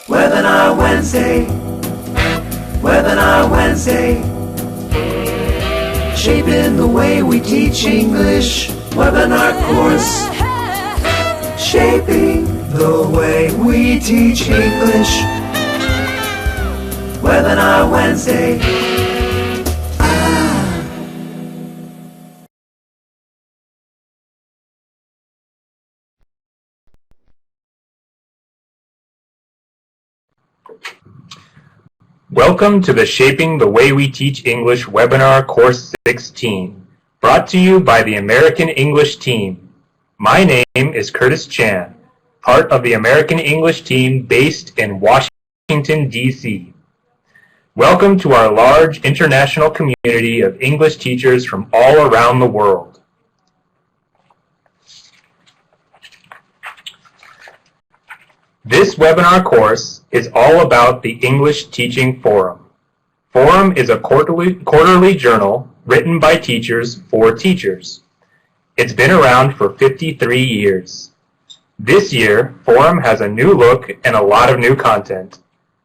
Webinar Wednesday, Webinar Wednesday, shaping the way we teach English. Webinar course, shaping the way we teach English. Webinar Wednesday. Welcome to the Shaping the Way We Teach English webinar course 16, brought to you by the American English team. My name is Curtis Chan, part of the American English team based in Washington, D.C. Welcome to our large international community of English teachers from all around the world. This webinar course is all about the English Teaching Forum. Forum is a quarterly journal written by teachers for teachers. It's been around for 53 years. This year, Forum has a new look and a lot of new content.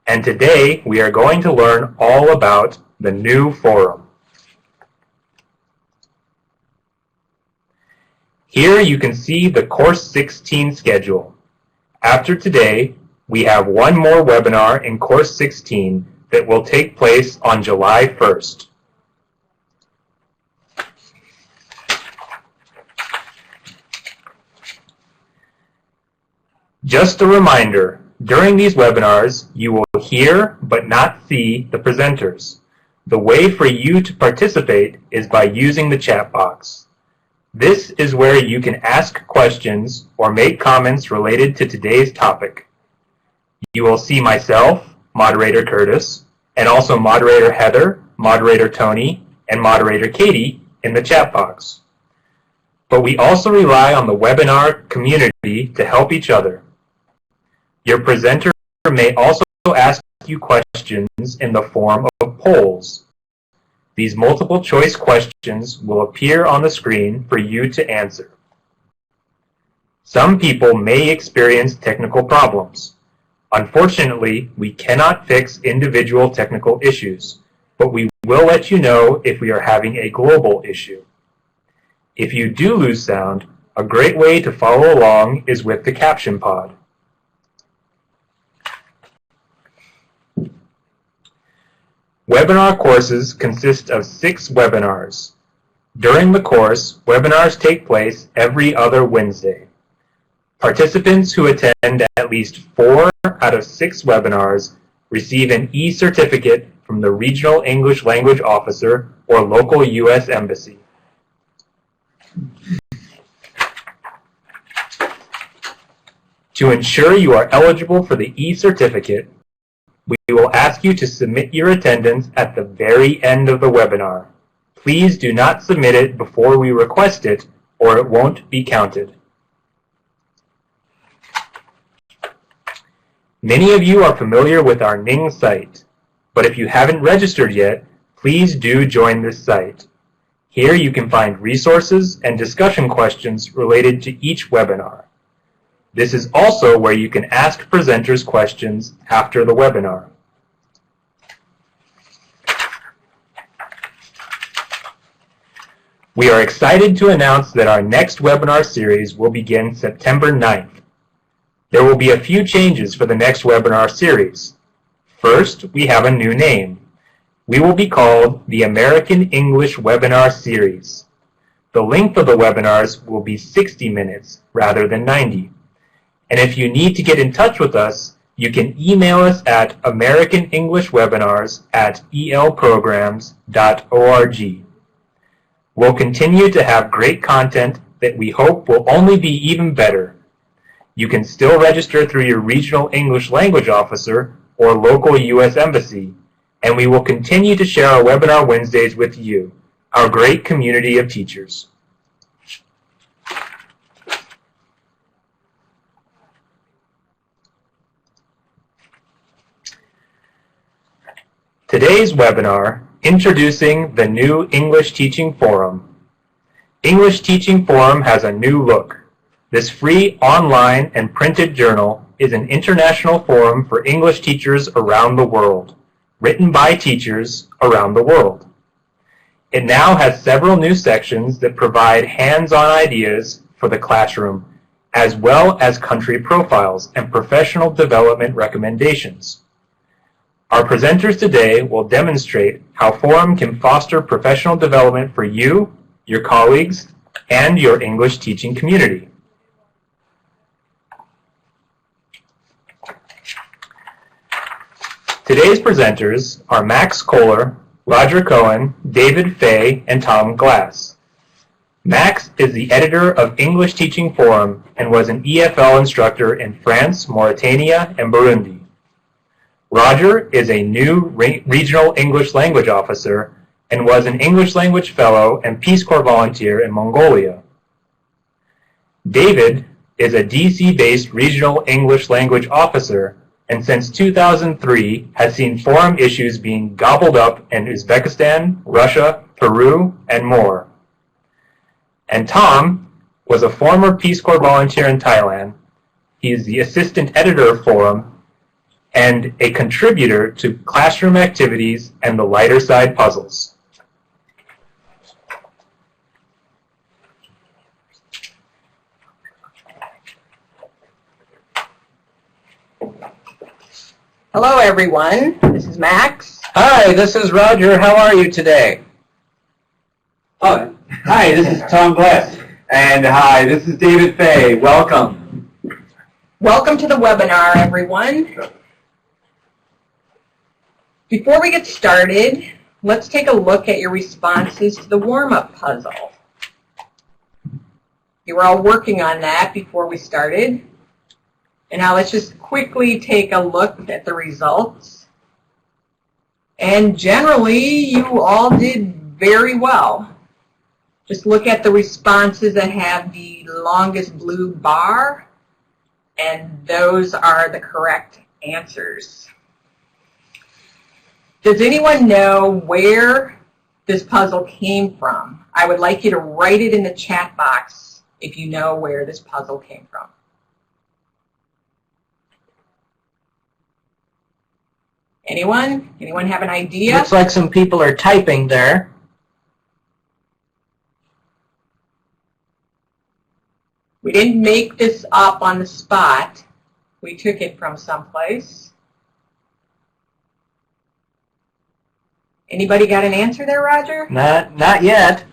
And today, we are going to learn all about the new Forum. Here you can see the Course 16 schedule. After today, we have one more webinar in Course 16 that will take place on July 1st. Just a reminder, during these webinars, you will hear but not see the presenters. The way for you to participate is by using the chat box. This is where you can ask questions or make comments related to today's topic. You will see myself, Moderator Curtis, and also Moderator Heather, Moderator Tony, and Moderator Katie in the chat box. But we also rely on the webinar community to help each other. Your presenter may also ask you questions in the form of polls. These multiple choice questions will appear on the screen for you to answer. Some people may experience technical problems. Unfortunately, we cannot fix individual technical issues, but we will let you know if we are having a global issue. If you do lose sound, a great way to follow along is with the caption pod. Webinar courses consist of 6 webinars. During the course, webinars take place every other Wednesday. Participants who attend at least 4 out of 6 webinars receive an e-certificate from the Regional English Language Officer or local U.S. Embassy. To ensure you are eligible for the e-certificate, we will ask you to submit your attendance at the very end of the webinar. Please do not submit it before we request it, or it won't be counted. Many of you are familiar with our Ning site, but if you haven't registered yet, please do join this site. Here you can find resources and discussion questions related to each webinar. This is also where you can ask presenters questions after the webinar. We are excited to announce that our next webinar series will begin September 9th. There will be a few changes for the next webinar series. First, we have a new name. We will be called the American English Webinar Series. The length of the webinars will be 60 minutes rather than 90. And if you need to get in touch with us, you can email us at americanenglishwebinars@elprograms.org. We'll continue to have great content that we hope will only be even better. You can still register through your regional English language officer or local U.S. Embassy, and we will continue to share our webinar Wednesdays with you, our great community of teachers. Today's webinar, Introducing the New English Teaching Forum. English Teaching Forum has a new look. This free online and printed journal is an international forum for English teachers around the world, written by teachers around the world. It now has several new sections that provide hands-on ideas for the classroom, as well as country profiles and professional development recommendations. Our presenters today will demonstrate how Forum can foster professional development for you, your colleagues, and your English teaching community. Today's presenters are Max Kohler, Roger Cohen, David Fay, and Tom Glass. Max is the editor of English Teaching Forum and was an EFL instructor in France, Mauritania, and Burundi. Roger is a new regional English language officer and was an English language fellow and Peace Corps volunteer in Mongolia. David is a DC-based regional English language officer and since 2003 has seen forum issues being gobbled up in Uzbekistan, Russia, Peru, and more. And Tom was a former Peace Corps volunteer in Thailand. He is the assistant editor of Forum and a contributor to classroom activities and the lighter side puzzles. Hello, everyone. This is Max. Hi, this is Roger. How are you today? Oh, hi, this is Tom Glass. And hi, this is David Fay. Welcome. Welcome to the webinar, everyone. Before we get started, let's take a look at your responses to the warm-up puzzle. You were all working on that before we started. And now let's just quickly take a look at the results. And generally, you all did very well. Just look at the responses that have the longest blue bar, and those are the correct answers. Does anyone know where this puzzle came from? I would like you to write it in the chat box if you know where this puzzle came from. Anyone? Anyone have an idea? Looks like some people are typing there. We didn't make this up on the spot. We took it from someplace. Anybody got an answer there, Roger? Not yet.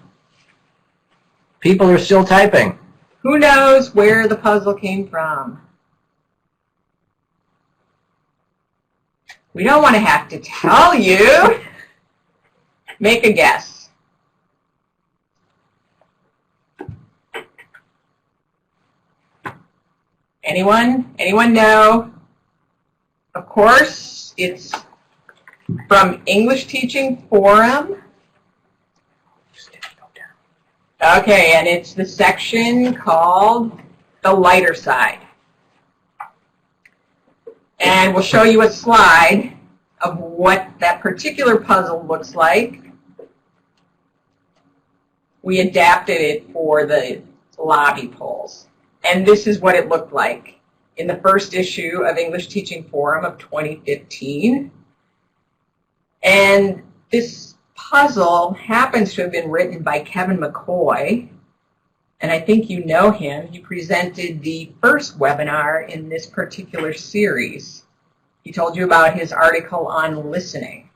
People are still typing. Who knows where the puzzle came from? We don't want to have to tell you. Make a guess. Anyone? Anyone know? Of course, it's from English Teaching Forum. Okay, and it's the section called The Lighter Side. And we'll show you a slide of what that particular puzzle looks like. We adapted it for the lobby polls. And this is what it looked like in the first issue of English Teaching Forum of 2015. And this puzzle happens to have been written by Kevin McCoy. And I think you know him. He presented the first webinar in this particular series. He told you about his article on listening.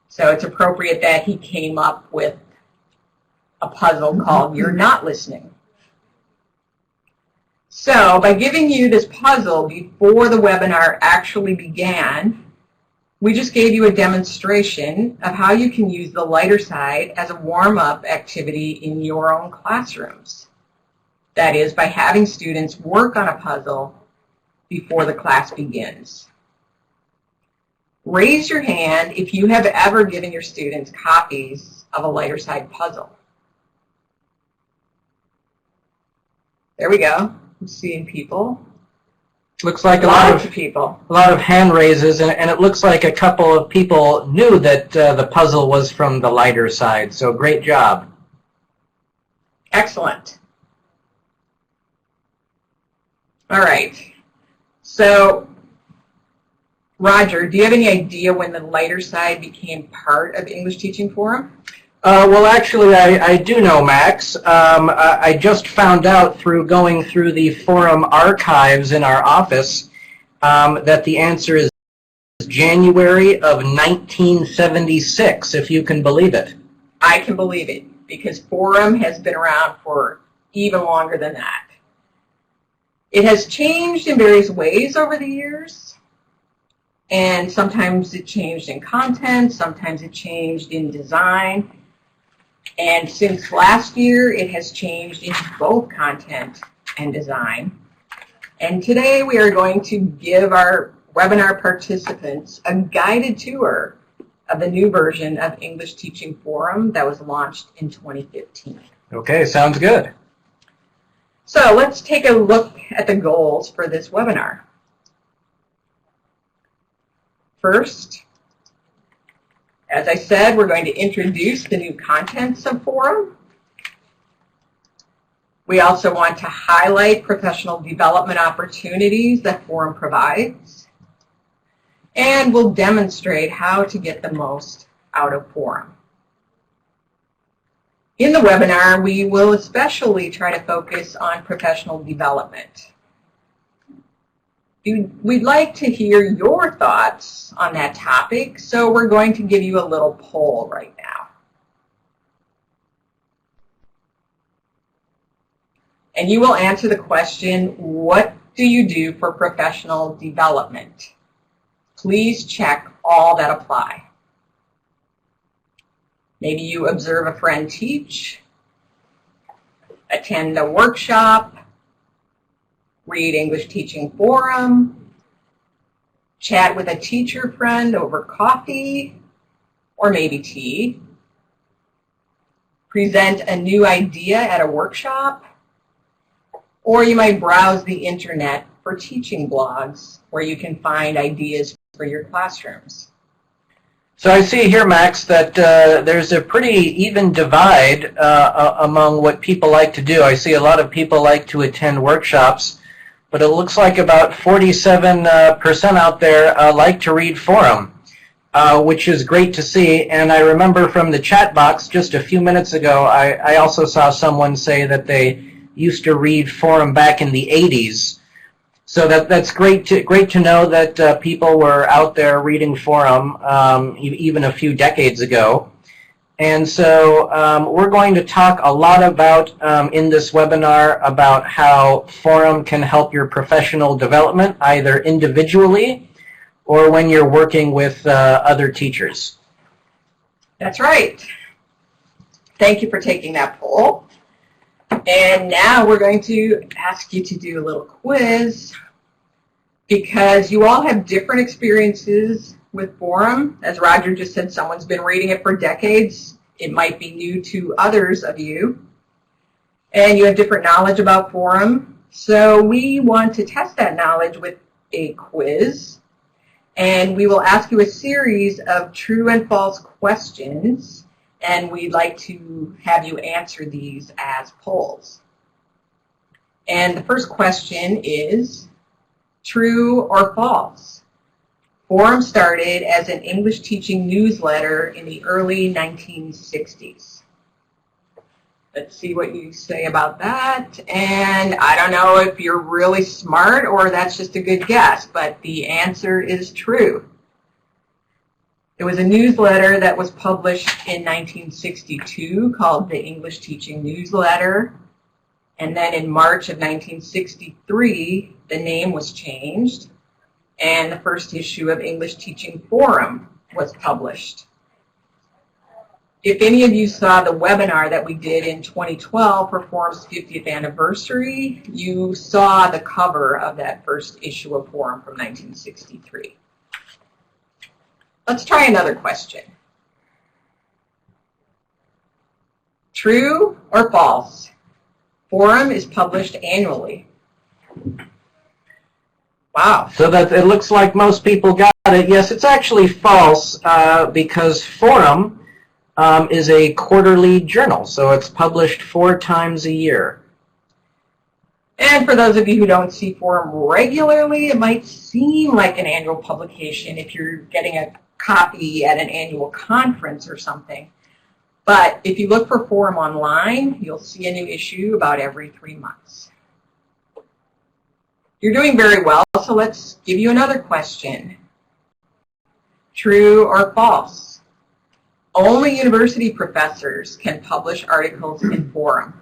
So it's appropriate that he came up with a puzzle called You're Not Listening. So by giving you this puzzle before the webinar actually began, we just gave you a demonstration of how you can use the lighter side as a warm-up activity in your own classrooms. That is, by having students work on a puzzle before the class begins. Raise your hand if you have ever given your students copies of a lighter side puzzle. There we go. I'm seeing people. Looks like a lot of people. A lot of hand raises, and it looks like a couple of people knew that the puzzle was from the lighter side. So great job. Excellent. All right. So, Roger, do you have any idea when the lighter side became part of English Teaching Forum? Well, actually, I do know, Max. I just found out through going through the forum archives in our office that the answer is January of 1976, if you can believe it. I can believe it, because forum has been around for even longer than that. It has changed in various ways over the years, and sometimes it changed in content, sometimes it changed in design, and since last year it has changed in both content and design. And today we are going to give our webinar participants a guided tour of the new version of English Teaching Forum that was launched in 2015. Okay, sounds good. So let's take a look at the goals for this webinar. First, as I said, we're going to introduce the new contents of Forum. We also want to highlight professional development opportunities that Forum provides. And we'll demonstrate how to get the most out of Forum. In the webinar, we will especially try to focus on professional development. We'd like to hear your thoughts on that topic, so we're going to give you a little poll right now. And you will answer the question, what do you do for professional development? Please check all that apply. Maybe you observe a friend teach, attend a workshop, read English Teaching Forum, chat with a teacher friend over coffee or maybe tea, present a new idea at a workshop, or you might browse the internet for teaching blogs where you can find ideas for your classrooms. So I see here, Max, that there's a pretty even divide among what people like to do. I see a lot of people like to attend workshops, but it looks like about 47% out there like to read Forum, which is great to see. And I remember from the chat box just a few minutes ago, I also saw someone say that they used to read Forum back in the 80s. So that's great to know that people were out there reading Forum even a few decades ago. And so we're going to talk a lot about, in this webinar, about how Forum can help your professional development, either individually or when you're working with other teachers. That's right. Thank you for taking that poll. And now we're going to ask you to do a little quiz, because you all have different experiences with Forum. As Roger just said, someone's been reading it for decades. It might be new to others of you. And you have different knowledge about Forum. So we want to test that knowledge with a quiz. And we will ask you a series of true and false questions. And we'd like to have you answer these as polls. And the first question is, true or false? Forum started as an English teaching newsletter in the early 1960s. Let's see what you say about that. And I don't know if you're really smart or that's just a good guess, but the answer is true. It was a newsletter that was published in 1962 called the English Teaching Newsletter. And then in March of 1963, the name was changed, and the first issue of English Teaching Forum was published. If any of you saw the webinar that we did in 2012 for Forum's 50th anniversary, you saw the cover of that first issue of Forum from 1963. Let's try another question. True or false? Forum is published annually. Wow. So that it looks like most people got it. Yes, it's actually false because Forum is a quarterly journal, so it's published 4 times a year. And for those of you who don't see Forum regularly, it might seem like an annual publication if you're getting a copy at an annual conference or something. But if you look for Forum online, you'll see a new issue about every 3 months. You're doing very well, so let's give you another question. True or false? Only university professors can publish articles in Forum.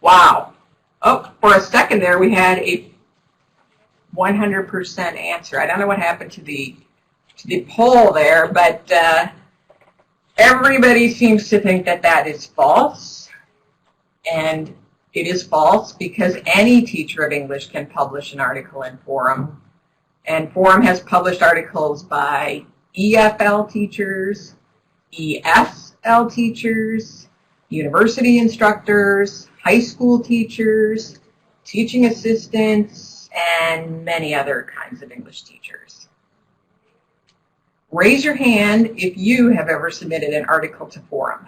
Wow. Oh, for a second there we had a 100% answer. I don't know what happened to the poll there, but everybody seems to think that that is false. And it is false because any teacher of English can publish an article in Forum. And Forum has published articles by EFL teachers, ESL teachers, university instructors, high school teachers, teaching assistants, and many other kinds of English teachers. Raise your hand if you have ever submitted an article to Forum.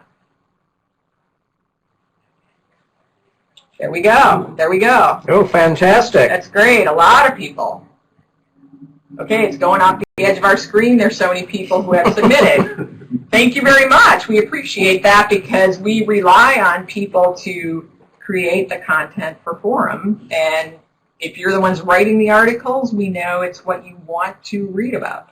There we go. There we go. Oh, fantastic. That's great. A lot of people. Okay, it's going off the edge of our screen. There's so many people who have submitted. Thank you very much. We appreciate that because we rely on people to create the content for Forum. And if you're the ones writing the articles, we know it's what you want to read about.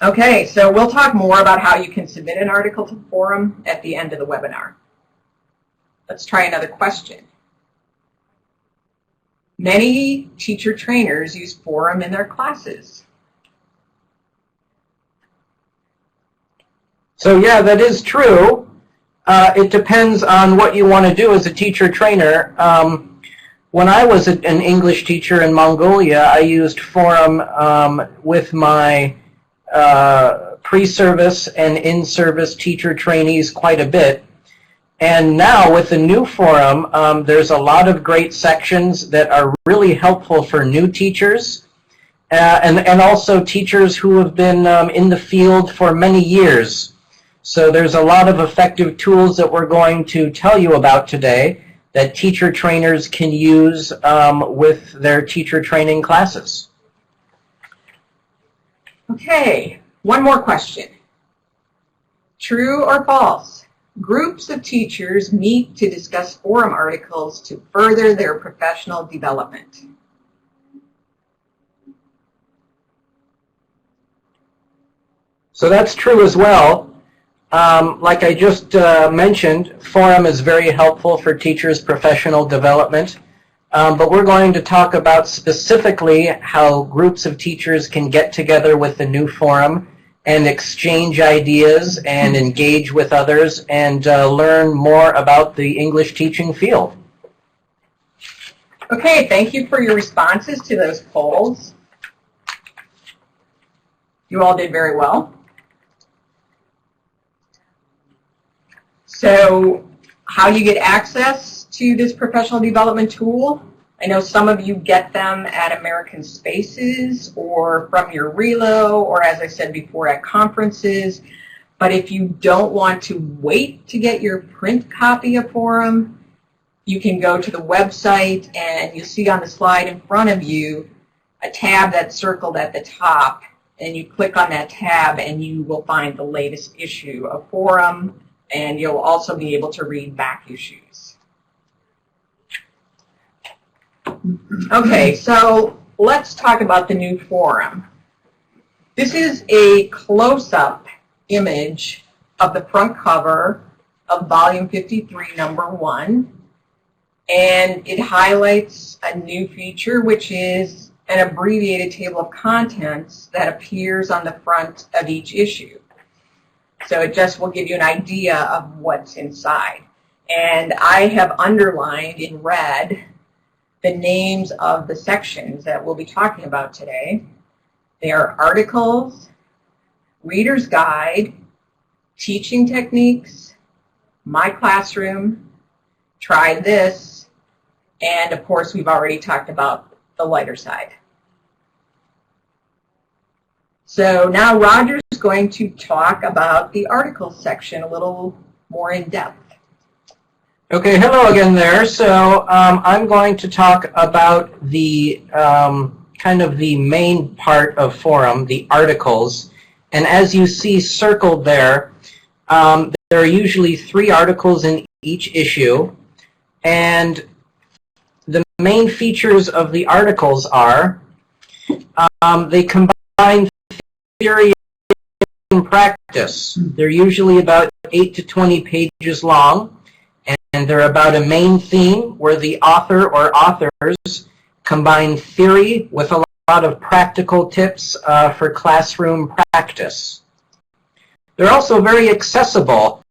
Okay, so we'll talk more about how you can submit an article to Forum at the end of the webinar. Let's try another question. Many teacher trainers use Forum in their classes. So yeah, that is true. It depends on what you want to do as a teacher trainer. When I was an English teacher in Mongolia, I used Forum with my pre-service and in-service teacher trainees quite a bit. And now with the new Forum, there's a lot of great sections that are really helpful for new teachers and also teachers who have been in the field for many years. So there's a lot of effective tools that we're going to tell you about today that teacher trainers can use with their teacher training classes. Okay, one more question. True or false? Groups of teachers meet to discuss Forum articles to further their professional development. So that's true as well. Like I just mentioned, Forum is very helpful for teachers' professional development. But we're going to talk about specifically how groups of teachers can get together with the new Forum and exchange ideas and engage with others and learn more about the English teaching field. Okay, thank you for your responses to those polls. You all did very well. So, how you get access to this professional development tool? I know some of you get them at American Spaces or from your Relo or, as I said before, at conferences. But if you don't want to wait to get your print copy of Forum, you can go to the website and you see on the slide in front of you a tab that's circled at the top. And you click on that tab and you will find the latest issue of Forum, and you'll also be able to read back issues. Okay, so let's talk about the new Forum. This is a close-up image of the front cover of Volume 53, Number 1, and it highlights a new feature, which is an abbreviated table of contents that appears on the front of each issue. So it just will give you an idea of what's inside. And I have underlined in red the names of the sections that we'll be talking about today. They are articles, reader's guide, teaching techniques, my classroom, try this, and of course we've already talked about the lighter side. So now Roger's going to talk about the articles section a little more in depth. Okay, hello again there. So I'm going to talk about the kind of the main part of forum, the articles. And as you see circled there, there are usually 3 articles in each issue. And the main features of the articles are they combine theory and practice. They're usually about 8 to 20 pages long. And they're about a main theme where the author or authors combine theory with a lot of practical tips for classroom practice. They're also very accessible.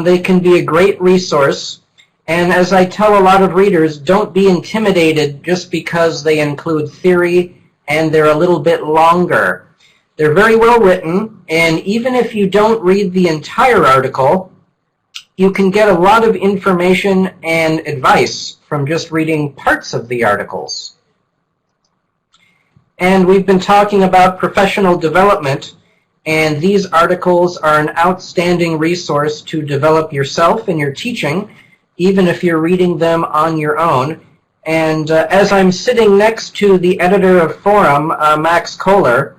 They can be a great resource. And as I tell a lot of readers, don't be intimidated just because they include theory and they're a little bit longer. They're very well written, and even if you don't read the entire article, you can get a lot of information and advice from just reading parts of the articles. And we've been talking about professional development, and these articles are an outstanding resource to develop yourself in your teaching, even if you're reading them on your own. And as I'm sitting next to the editor of Forum, Max Kohler,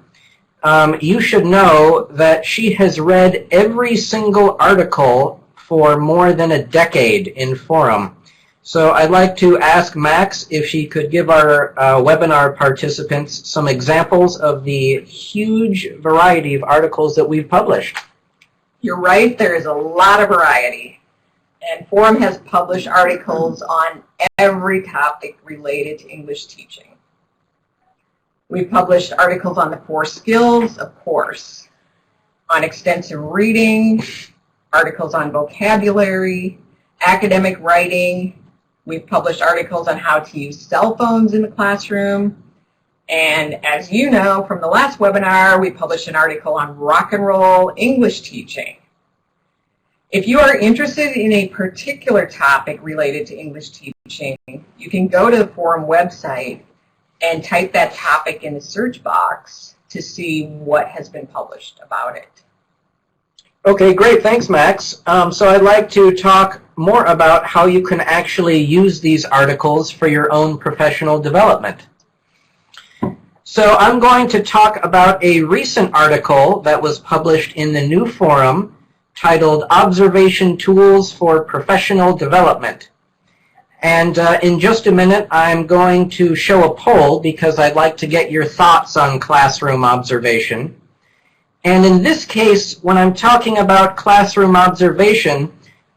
you should know that she has read every single article for more than a decade in Forum. So I'd like to ask Max if she could give our webinar participants some examples of the huge variety of articles that we've published. You're right, there is a lot of variety. And Forum has published articles on every topic related to English teaching. We've published articles on the 4 skills, of course, on extensive reading, articles on vocabulary, academic writing. We've published articles on how to use cell phones in the classroom. And as you know from the last webinar, we published an article on rock and roll English teaching. If you are interested in a particular topic related to English teaching, you can go to the Forum website and type that topic in the search box to see what has been published about it. Okay, great. Thanks, Max. So I'd like to talk more about how you can actually use these articles for your own professional development. So I'm going to talk about a recent article that was published in the new Forum titled Observation Tools for Professional Development. And in just a minute, I'm going to show a poll because I'd like to get your thoughts on classroom observation. And in this case, when I'm talking about classroom observation,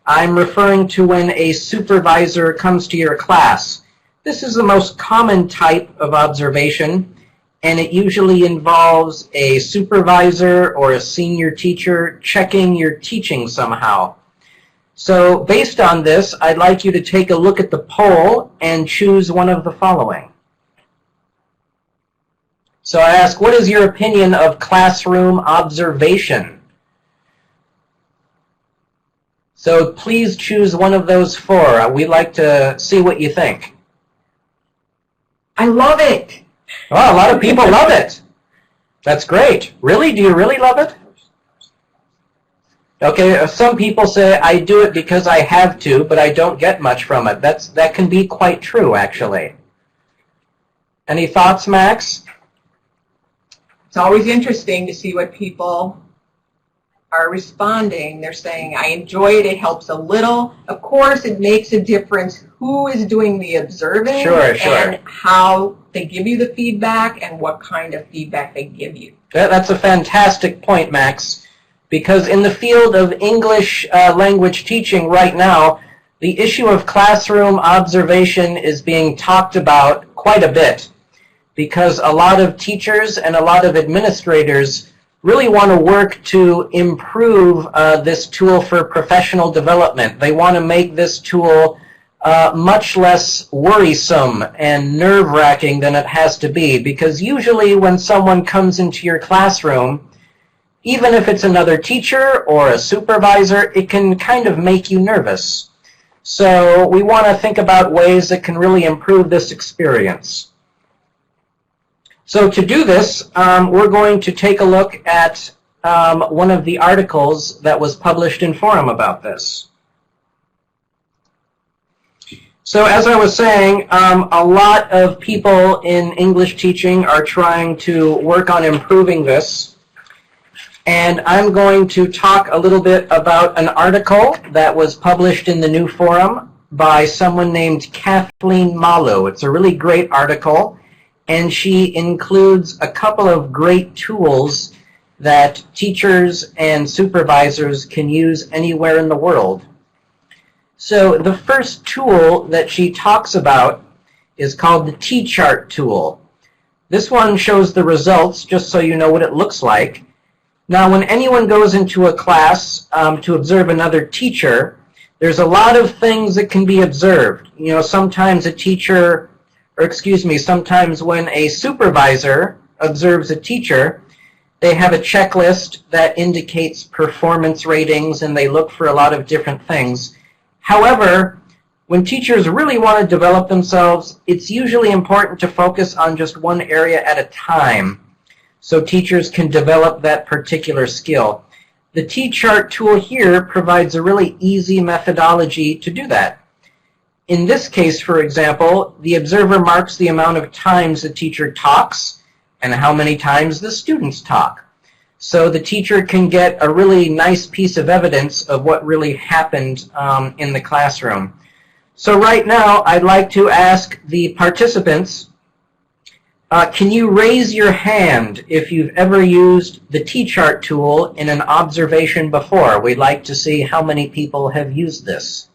I'm referring to when a supervisor comes to your class. This is the most common type of observation, and it usually involves a supervisor or a senior teacher checking your teaching somehow. So based on this, I'd like you to take a look at the poll and choose one of the following. So I ask, what is your opinion of classroom observation? So please choose one of those 4. We'd like to see what you think. I love it. Well, a lot of people love it. That's great. Really? Do you really love it? Okay, some people say, I do it because I have to, but I don't get much from it. That can be quite true, actually. Any thoughts, Max? It's always interesting to see what people are responding. They're saying, I enjoy it, it helps a little. Of course, it makes a difference who is doing the observing Sure. and how they give you the feedback and what kind of feedback they give you. That's a fantastic point, Max, because in the field of English language teaching right now, the issue of classroom observation is being talked about quite a bit, because a lot of teachers and a lot of administrators really want to work to improve this tool for professional development. They want to make this tool much less worrisome and nerve-wracking than it has to be, because usually when someone comes into your classroom, even if it's another teacher or a supervisor, it can kind of make you nervous. So we want to think about ways that can really improve this experience. So to do this, we're going to take a look at one of the articles that was published in Forum about this. So as I was saying, a lot of people in English teaching are trying to work on improving this. And I'm going to talk a little bit about an article that was published in the New Forum by someone named Kathleen Malu. It's a really great article, and she includes a couple of great tools that teachers and supervisors can use anywhere in the world. So the first tool that she talks about is called the T-chart tool. This one shows the results just so you know what it looks like. Now when anyone goes into a class to observe another teacher, there's a lot of things that can be observed. You know, sometimes sometimes when a supervisor observes a teacher, they have a checklist that indicates performance ratings and they look for a lot of different things. However, when teachers really want to develop themselves, it's usually important to focus on just one area at a time so teachers can develop that particular skill. The T-chart tool here provides a really easy methodology to do that. In this case, for example, the observer marks the amount of times the teacher talks and how many times the students talk. So the teacher can get a really nice piece of evidence of what really happened in the classroom. So right now, I'd like to ask the participants, can you raise your hand if you've ever used the T-chart tool in an observation before? We'd like to see how many people have used this.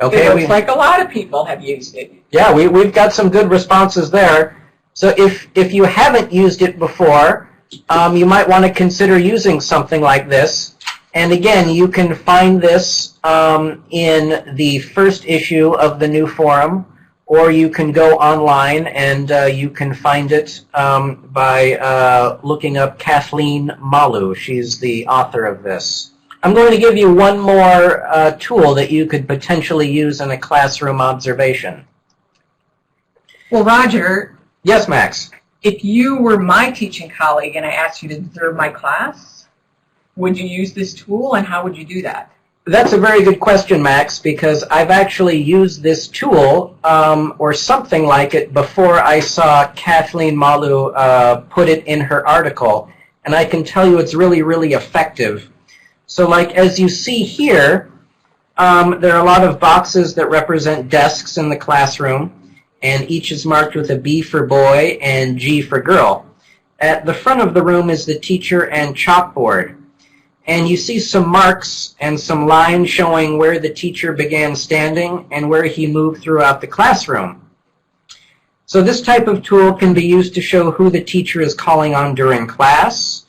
Okay, it looks like a lot of people have used it. Yeah, we've got some good responses there. So if you haven't used it before, you might want to consider using something like this. And again, you can find this in the first issue of the New Forum, or you can go online and you can find it by looking up Kathleen Malu. She's the author of this. I'm going to give you one more tool that you could potentially use in a classroom observation. Well, Roger. Yes, Max? If you were my teaching colleague and I asked you to observe my class, would you use this tool, and how would you do that? That's a very good question, Max, because I've actually used this tool or something like it before I saw Kathleen Malu put it in her article, and I can tell you it's really, really effective. So like as you see here, there are a lot of boxes that represent desks in the classroom, and each is marked with a B for boy and G for girl. At the front of the room is the teacher and chalkboard. And you see some marks and some lines showing where the teacher began standing and where he moved throughout the classroom. So this type of tool can be used to show who the teacher is calling on during class.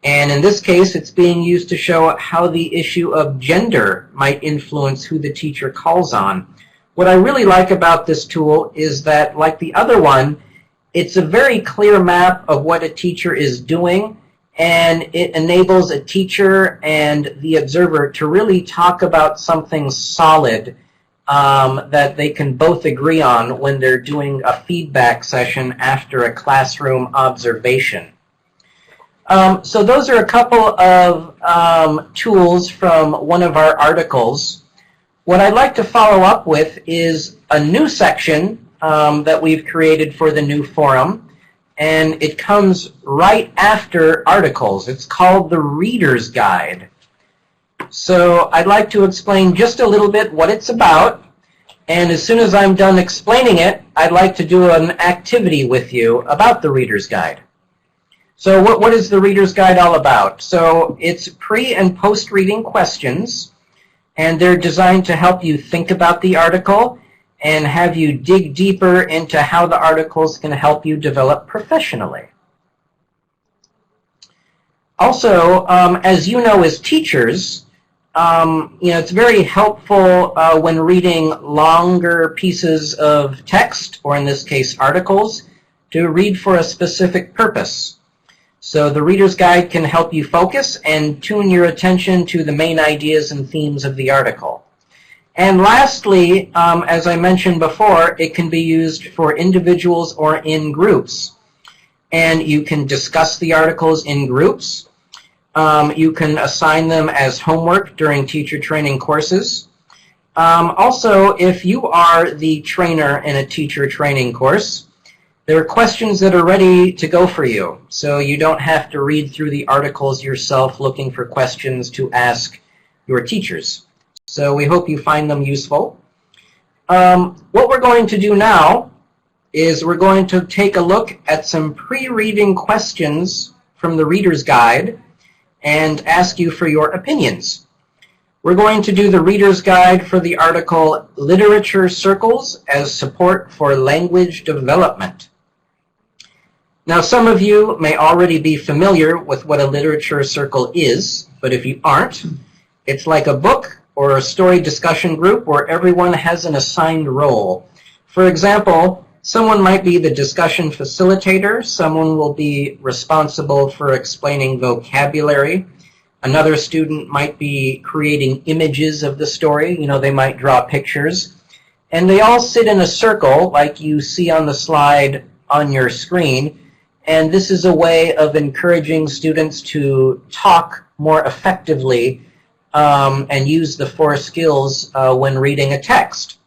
And in this case, it's being used to show how the issue of gender might influence who the teacher calls on. What I really like about this tool is that, like the other one, it's a very clear map of what a teacher is doing, and it enables a teacher and the observer to really talk about something solid that they can both agree on when they're doing a feedback session after a classroom observation. So those are a couple of tools from one of our articles. What I'd like to follow up with is a new section that we've created for the New Forum, and it comes right after articles. It's called the Reader's Guide. So I'd like to explain just a little bit what it's about, and as soon as I'm done explaining it, I'd like to do an activity with you about the Reader's Guide. So what is the Reader's Guide all about? So it's pre- and post-reading questions, and they're designed to help you think about the article and have you dig deeper into how the articles can help you develop professionally. Also, as you know as teachers, it's very helpful when reading longer pieces of text, or in this case articles, to read for a specific purpose. So the Reader's Guide can help you focus and tune your attention to the main ideas and themes of the article. And lastly, as I mentioned before, it can be used for individuals or in groups. And you can discuss the articles in groups. You can assign them as homework during teacher training courses. Also, if you are the trainer in a teacher training course, there are questions that are ready to go for you. So you don't have to read through the articles yourself looking for questions to ask your teachers. So we hope you find them useful. What we're going to do now is we're going to take a look at some pre-reading questions from the Reader's Guide and ask you for your opinions. We're going to do the Reader's Guide for the article Literature Circles as Support for Language Development. Now, some of you may already be familiar with what a literature circle is, but if you aren't, it's like a book or a story discussion group where everyone has an assigned role. For example, someone might be the discussion facilitator, someone will be responsible for explaining vocabulary, another student might be creating images of the story, you know, they might draw pictures, and they all sit in a circle like you see on the slide on your screen, and this is a way of encouraging students to talk more effectively and use the 4 skills when reading a text.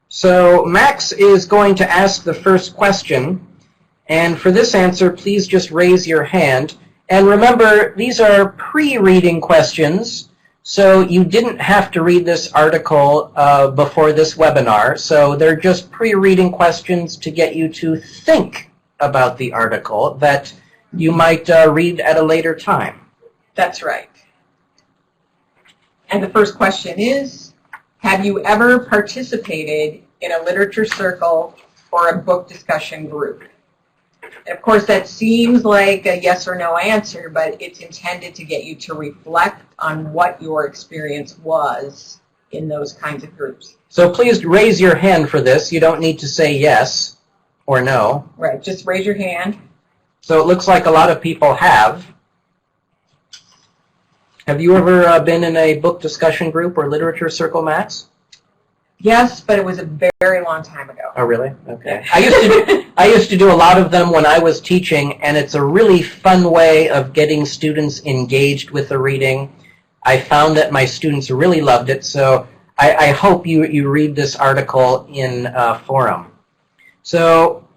So Max is going to ask the first question, and for this answer, please just raise your hand. And remember, these are pre-reading questions, so you didn't have to read this article before this webinar. So they're just pre-reading questions to get you to think about the article that you might read at a later time. That's right. And the first question is, have you ever participated in a literature circle or a book discussion group? And of course, that seems like a yes or no answer, but it's intended to get you to reflect on what your experience was in those kinds of groups. So please raise your hand for this. You don't need to say yes or no. Right, just raise your hand. So it looks like a lot of people have. Have you ever been in a book discussion group or literature circle, Max? Yes, but it was a very long time ago. Oh, really? Okay. I used to do a lot of them when I was teaching, and it's a really fun way of getting students engaged with the reading. I found that my students really loved it, so I hope you read this article in forum. So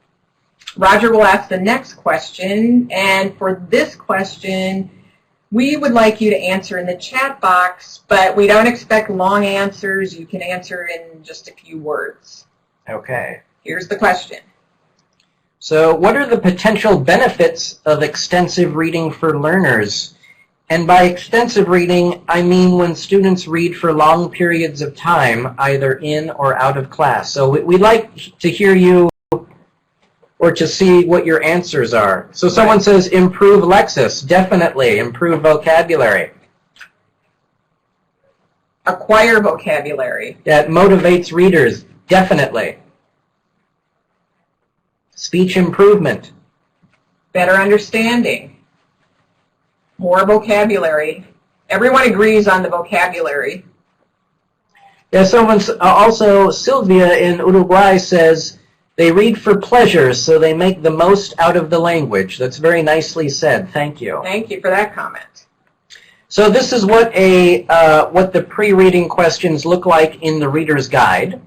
Roger will ask the next question, and for this question, we would like you to answer in the chat box, but we don't expect long answers. You can answer in just a few words. Okay. Here's the question. So what are the potential benefits of extensive reading for learners? And by extensive reading, I mean when students read for long periods of time, either in or out of class. So we'd like to hear you or to see what your answers are. So someone says improve lexis. Definitely. Improve vocabulary. Acquire vocabulary. That motivates readers. Definitely. Speech improvement. Better understanding. More vocabulary. Everyone agrees on the vocabulary. Yeah, someone's also, Sylvia in Uruguay says, they read for pleasure, so they make the most out of the language. That's very nicely said. Thank you. Thank you for that comment. So this is what the pre-reading questions look like in the Reader's Guide.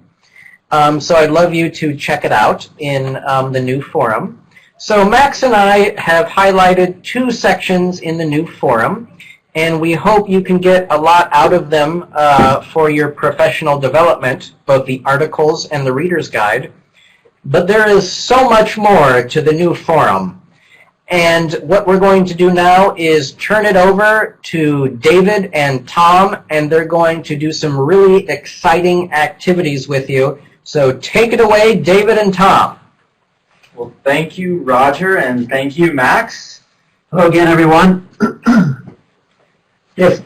So I'd love you to check it out in the new forum. So Max and I have highlighted 2 sections in the new forum, and we hope you can get a lot out of them for your professional development, both the articles and the Reader's Guide. But there is so much more to the new forum. And what we're going to do now is turn it over to David and Tom, and they're going to do some really exciting activities with you. So take it away, David and Tom. Well, thank you, Roger, and thank you, Max. Hello again, everyone. Yes,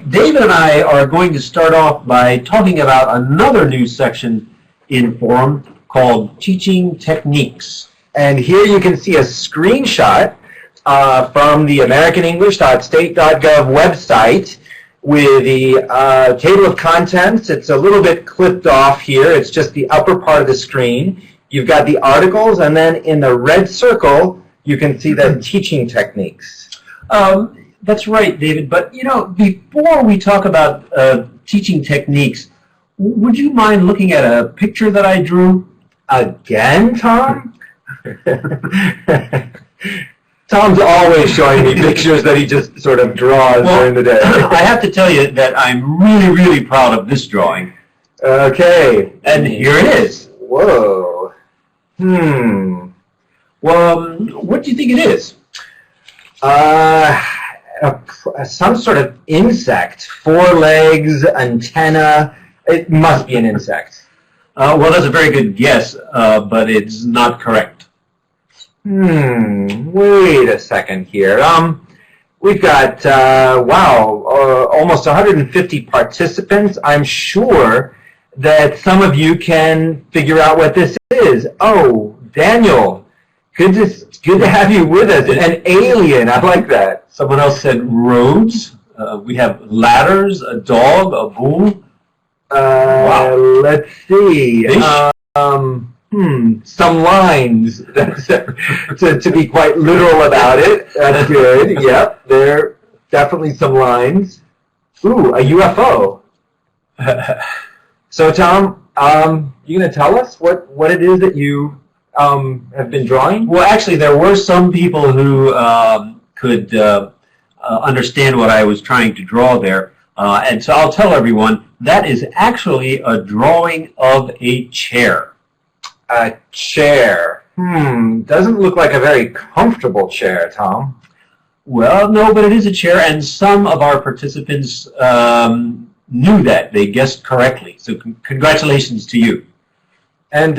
David and I are going to start off by talking about another new section in forum called Teaching Techniques. And here you can see a screenshot from the AmericanEnglish.state.gov website. with the table of contents. It's a little bit clipped off here. It's just the upper part of the screen. You've got the articles, and then in the red circle, you can see the teaching techniques. That's right, David. But, you know, before we talk about teaching techniques, would you mind looking at a picture that I drew? Again, Tom? Tom's always showing me pictures that he just sort of draws during the day. I have to tell you that I'm really, really proud of this drawing. Okay. And here it is. Whoa. Well, what do you think it is? Some sort of insect. 4 legs, antenna. It must be an insect. Well, that's a very good guess, but it's not correct. Wait a second here. We've got, almost 150 participants. I'm sure that some of you can figure out what this is. Oh, Daniel, good to have you with us. An alien, I like that. Someone else said roads. We have ladders, a dog, a bull. Wow. Let's see. Some lines. to be quite literal about it. That's good. Yep, there are definitely some lines. Ooh, a UFO. So, Tom, you going to tell us what it is that you have been drawing? Well, actually, there were some people who could understand what I was trying to draw there. And so I'll tell everyone, that is actually a drawing of a chair. A chair. Doesn't look like a very comfortable chair, Tom. Well, no, but it is a chair, and some of our participants knew that. They guessed correctly. So congratulations to you. And,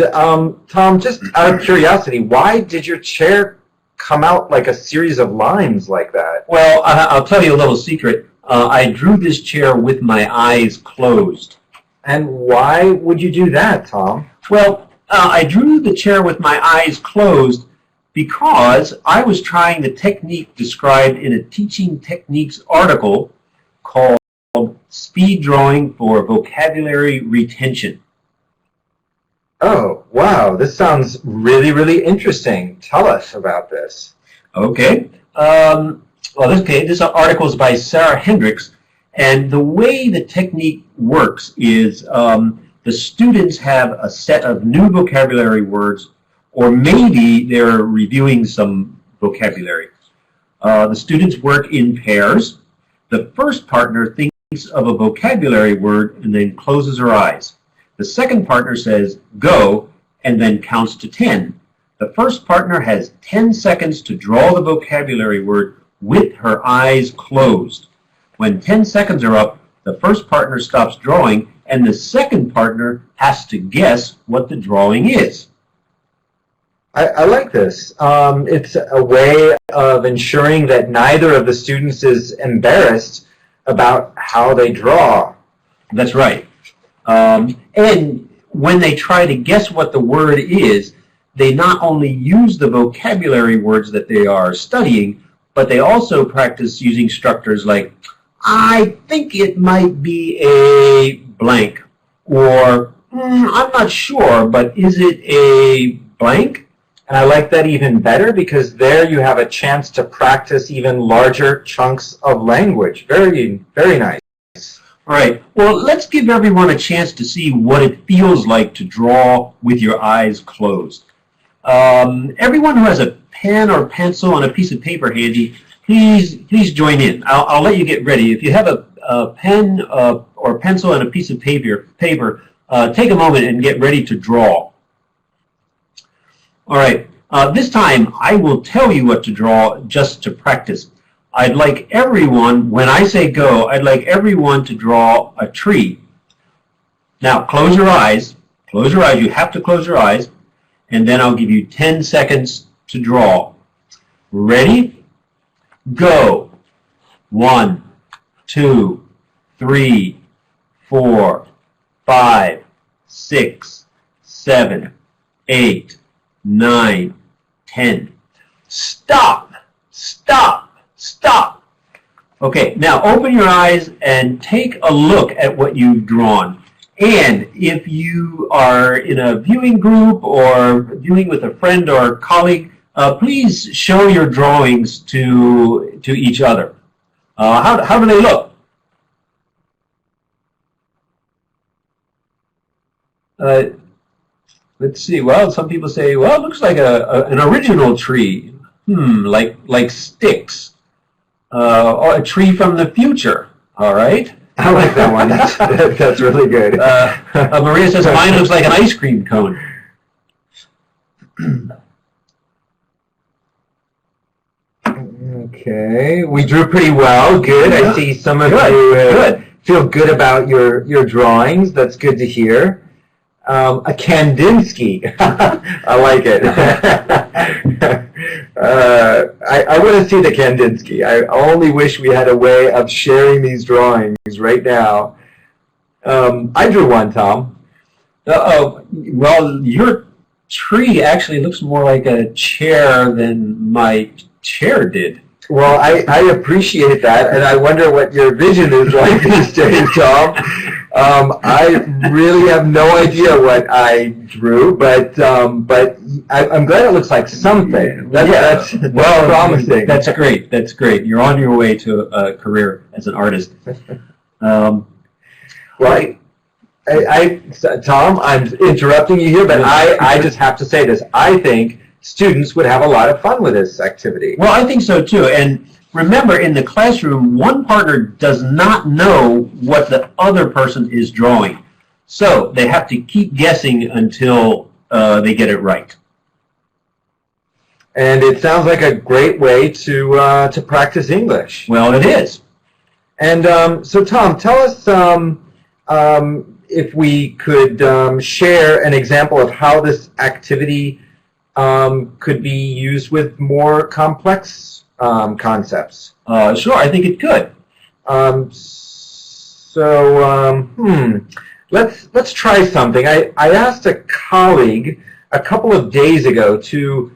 Tom, just out of curiosity, why did your chair come out like a series of lines like that? Well, I'll tell you a little secret. I drew this chair with my eyes closed. And why would you do that, Tom? Well, I drew the chair with my eyes closed because I was trying the technique described in a teaching techniques article called Speed Drawing for Vocabulary Retention. Oh, wow. This sounds really, really interesting. Tell us about this. Okay. This article is by Sarah Hendrix, and the way the technique works is the students have a set of new vocabulary words, or maybe they're reviewing some vocabulary. The students work in pairs. The first partner thinks of a vocabulary word and then closes her eyes. The second partner says, go, and then counts to 10. The first partner has 10 seconds to draw the vocabulary word with her eyes closed. When 10 seconds are up, the first partner stops drawing, and the second partner has to guess what the drawing is. I like this. It's a way of ensuring that neither of the students is embarrassed about how they draw. That's right. And when they try to guess what the word is, they not only use the vocabulary words that they are studying, but they also practice using structures like, I think it might be a blank, or I'm not sure, but is it a blank? And I like that even better because there you have a chance to practice even larger chunks of language. Very, very nice. All right. Well, let's give everyone a chance to see what it feels like to draw with your eyes closed. Everyone who has a pen or pencil and a piece of paper handy, please join in. I'll let you get ready. If you have a pen or pencil and a piece of paper, take a moment and get ready to draw. All right. This time, I will tell you what to draw just to practice. I'd like everyone, when I say go, I'd like everyone to draw a tree. Now, close your eyes. Close your eyes. You have to close your eyes. And then I'll give you 10 seconds to draw. Ready? Go. 1, 2, 3, 4, 5, 6, 7, 8, 9, 10. Stop! Stop! Stop! Okay, now open your eyes and take a look at what you've drawn. And if you are in a viewing group or viewing with a friend or colleague, please show your drawings to each other. How do they look? Let's see. Well, some people say, well, it looks like an original tree. Like sticks. Or a tree from the future. All right. I like that one. That's really good. Maria says mine looks like an ice cream cone. Okay, we drew pretty well. Good. I see some of you feel good about your drawings. That's good to hear. A Kandinsky. I like it. I want to see the Kandinsky. I only wish we had a way of sharing these drawings right now. I drew one, Tom. Well, your tree actually looks more like a chair than my chair did. Well, I appreciate that, and I wonder what your vision is like these days, Tom. I really have no idea what I drew, but I'm glad it looks like something. That's promising. That's great. That's great. You're on your way to a career as an artist. Well, Tom, I'm interrupting you here, but I just have to say this. I think students would have a lot of fun with this activity. Well, I think so too. And remember, in the classroom, one partner does not know what the other person is drawing. So they have to keep guessing until they get it right. And it sounds like a great way to practice English. Well, it is. And so, Tom, tell us if we could share an example of how this activity could be used with more complex concepts. Sure, I think it could. Let's try something. I asked a colleague a couple of days ago to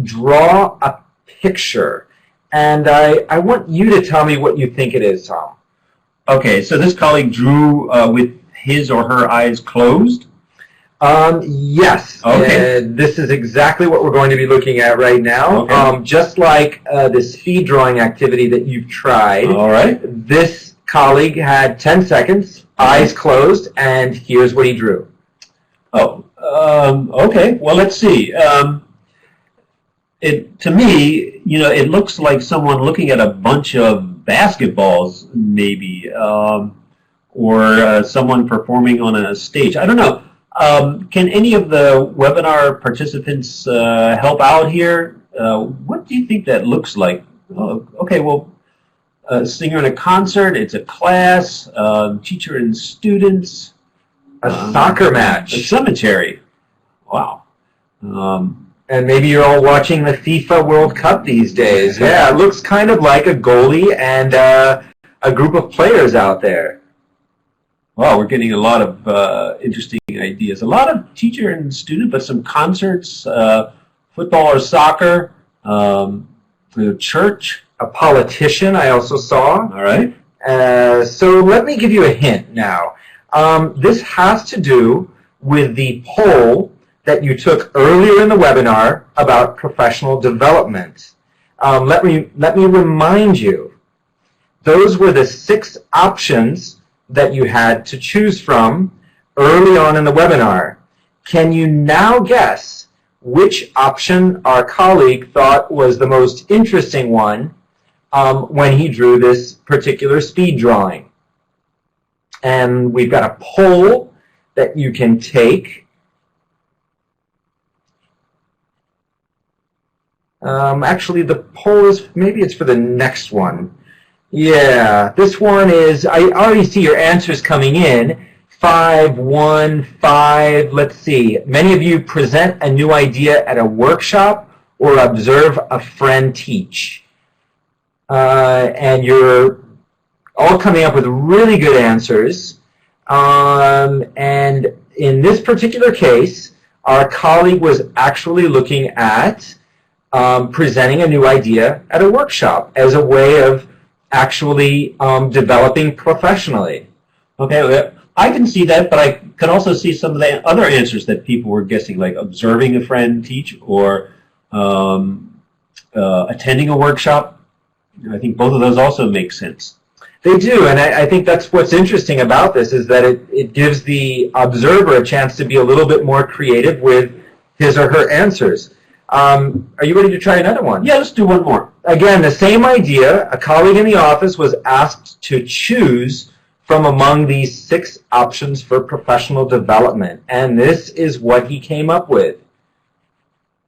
draw a picture, and I want you to tell me what you think it is, Tom. Okay, so this colleague drew with his or her eyes closed? Yes. Okay. This is exactly what we're going to be looking at right now. Okay. Just like the speed drawing activity that you've tried. All right. This colleague had 10 seconds, eyes closed, and here's what he drew. Oh, okay. Well, let's see. To me, it looks like someone looking at a bunch of basketballs, maybe, or someone performing on a stage. I don't know. Can any of the webinar participants help out here? What do you think that looks like? Oh, okay, well, a singer in a concert, it's a class, teacher and students. A soccer match. A cemetery. Wow. And maybe you're all watching the FIFA World Cup these days. Yeah, it looks kind of like a goalie and a group of players out there. Wow, we're getting a lot of interesting ideas. A lot of teacher and student, but some concerts, football or soccer, church. A politician I also saw. All right. So let me give you a hint now. This has to do with the poll that you took earlier in the webinar about professional development. Let me remind you, those were the 6 options that you had to choose from early on in the webinar. Can you now guess which option our colleague thought was the most interesting one when he drew this particular speed drawing? And we've got a poll that you can take. Actually, the poll is, maybe it's for the next one. Yeah, this one is, I already see your answers coming in. 5, 1, 5, let's see. Many of you present a new idea at a workshop or observe a friend teach. And you're all coming up with really good answers. And in this particular case, our colleague was actually looking at presenting a new idea at a workshop as a way of actually developing professionally. Okay, well, I can see that, but I can also see some of the other answers that people were guessing, like observing a friend teach or attending a workshop. I think both of those also make sense. They do, and I think that's what's interesting about this is that it gives the observer a chance to be a little bit more creative with his or her answers. Are you ready to try another one? Yeah, let's do one more. Again, the same idea. A colleague in the office was asked to choose from among these 6 options for professional development, and this is what he came up with.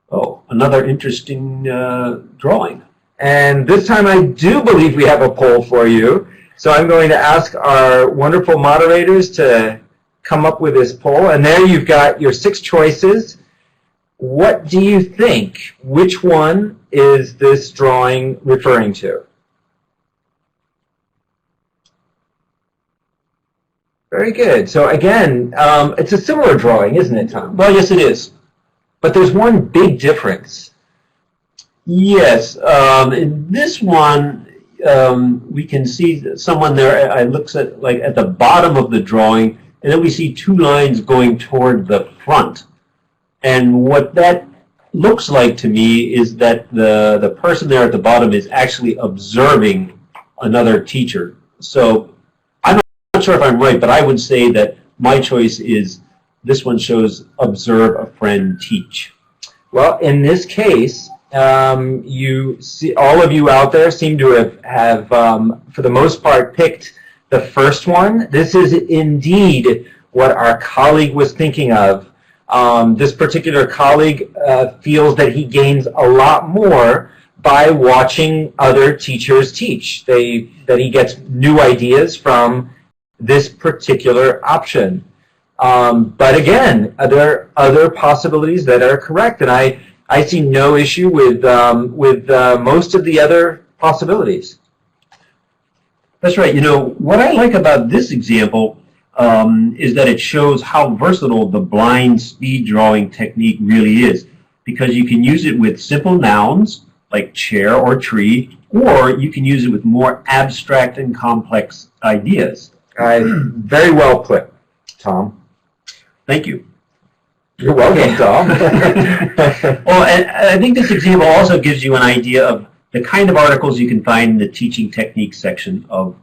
Oh, another interesting drawing. And this time I do believe we have a poll for you. So I'm going to ask our wonderful moderators to come up with this poll. And there you've got your 6 choices. What do you think? Which one is this drawing referring to? Very good. So again, it's a similar drawing, isn't it, Tom? Well, yes, it is. But there's one big difference. Yes. In this one, we can see someone there. I looks at like at the bottom of the drawing, and then we see 2 lines going toward the front. And what that looks like to me is that the person there at the bottom is actually observing another teacher. So I'm not sure if I'm right, but I would say that my choice is this one shows observe a friend teach. Well, in this case, you see, all of you out there seem to have for the most part, picked the first one. This is indeed what our colleague was thinking of. This particular colleague feels that he gains a lot more by watching other teachers teach. That he gets new ideas from this particular option. But again, there are other possibilities that are correct, and I see no issue with most of the other possibilities. That's right. You know, what I like about this example is that it shows how versatile the blind speed drawing technique really is, because you can use it with simple nouns like chair or tree, or you can use it with more abstract and complex ideas. Very well put, Tom. Thank you. You're welcome, Tom. Well, and I think this example also gives you an idea of the kind of articles you can find in the teaching techniques section of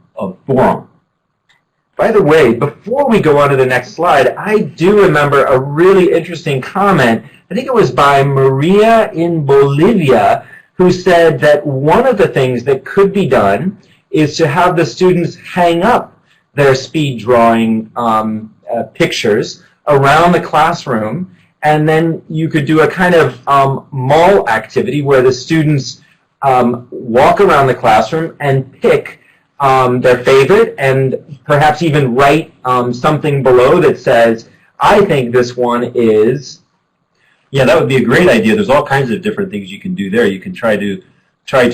Forum. By the way, before we go on to the next slide, I do remember a really interesting comment. I think it was by Maria in Bolivia, who said that one of the things that could be done is to have the students hang up their speed drawing pictures around the classroom, and then you could do a kind of mall activity where the students walk around the classroom and pick their favorite and perhaps even write something below that says, I think this one is... Yeah, that would be a great idea. There's all kinds of different things you can do there. You can try to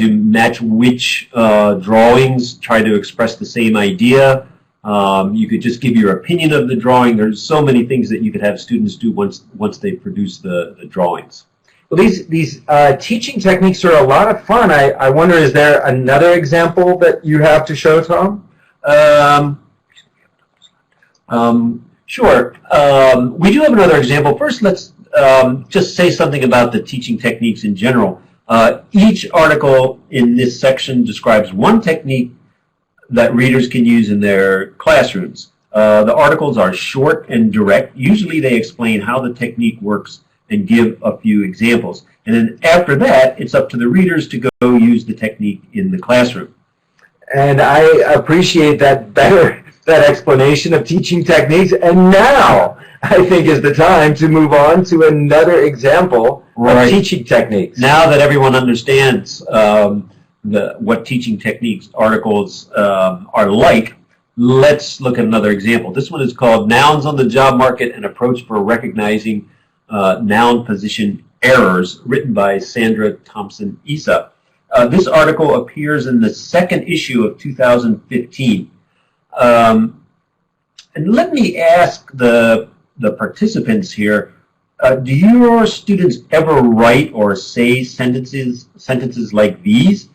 match which drawings, try to express the same idea. You could just give your opinion of the drawing. There's so many things that you could have students do once they produce the drawings. Well, these teaching techniques are a lot of fun. I wonder, is there another example that you have to show, Tom? Sure. We do have another example. First, let's just say something about the teaching techniques in general. Each article in this section describes one technique that readers can use in their classrooms. The articles are short and direct. Usually they explain how the technique works and give a few examples. And then after that, it's up to the readers to go use the technique in the classroom. And I appreciate that explanation of teaching techniques. And now I think is the time to move on to another example of teaching techniques. Now that everyone understands what teaching techniques articles are like, let's look at another example. This one is called Nouns on the Job Market, an Approach for Recognizing Noun Position Errors, written by Sandra Thompson-Issa. This article appears in the second issue of 2015. And let me ask the participants here, do your students ever write or say sentences like these?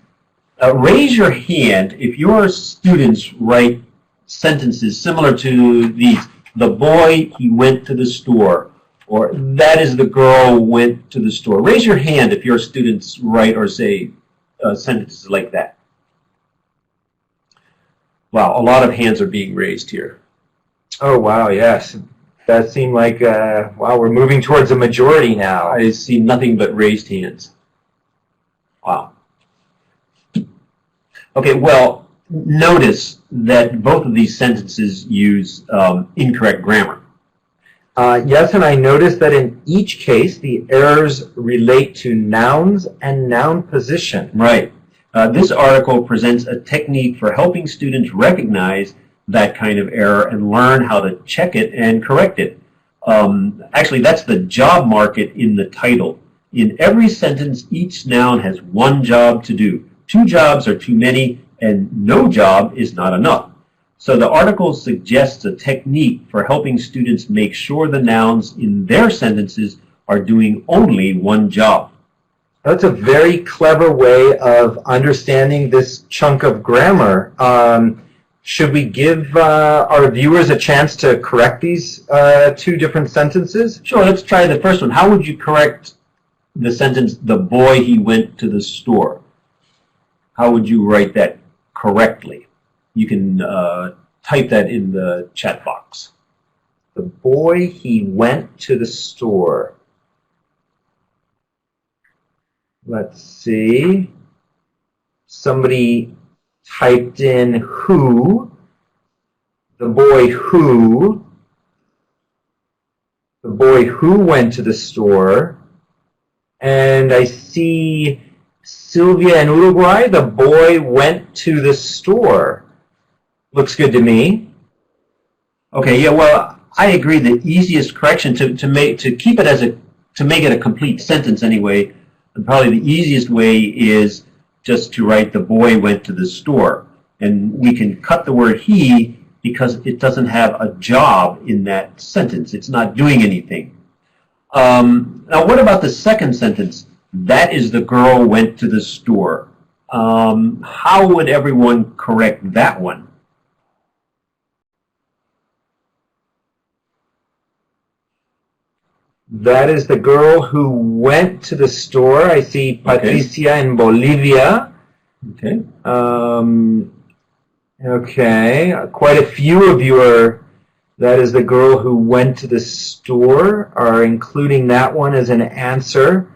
Raise your hand if your students write sentences similar to these. The boy, he went to the store. Or that is the girl went to the store. Raise your hand if your students write or say sentences like that. Wow, a lot of hands are being raised here. Oh, wow, yes. That seemed like, wow, we're moving towards a majority now. I see nothing but raised hands. Wow. Okay, well, notice that both of these sentences use incorrect grammar. Yes, and I noticed that in each case, the errors relate to nouns and noun position. Right. This article presents a technique for helping students recognize that kind of error and learn how to check it and correct it. Actually, that's the job market in the title. In every sentence, each noun has one job to do. 2 jobs are too many, and no job is not enough. So the article suggests a technique for helping students make sure the nouns in their sentences are doing only one job. That's a very clever way of understanding this chunk of grammar. Should we give our viewers a chance to correct these 2 different sentences? Sure, let's try the first one. How would you correct the sentence, the boy, he went to the store? How would you write that correctly? You can type that in the chat box. The boy, he went to the store. Let's see. Somebody typed in who. The boy who. The boy who went to the store. And I see Sylvia in Uruguay. The boy went to the store. Looks good to me. Okay, yeah, well, I agree. The easiest correction to make it a complete sentence anyway, and probably the easiest way is just to write the boy went to the store. And we can cut the word he because it doesn't have a job in that sentence. It's not doing anything. Now, what about the second sentence? That is the girl went to the store. How would everyone correct that one? That is the girl who went to the store. I see Patricia in Bolivia. Okay. Okay. Quite a few of you are, that is the girl who went to the store, are including that one as an answer.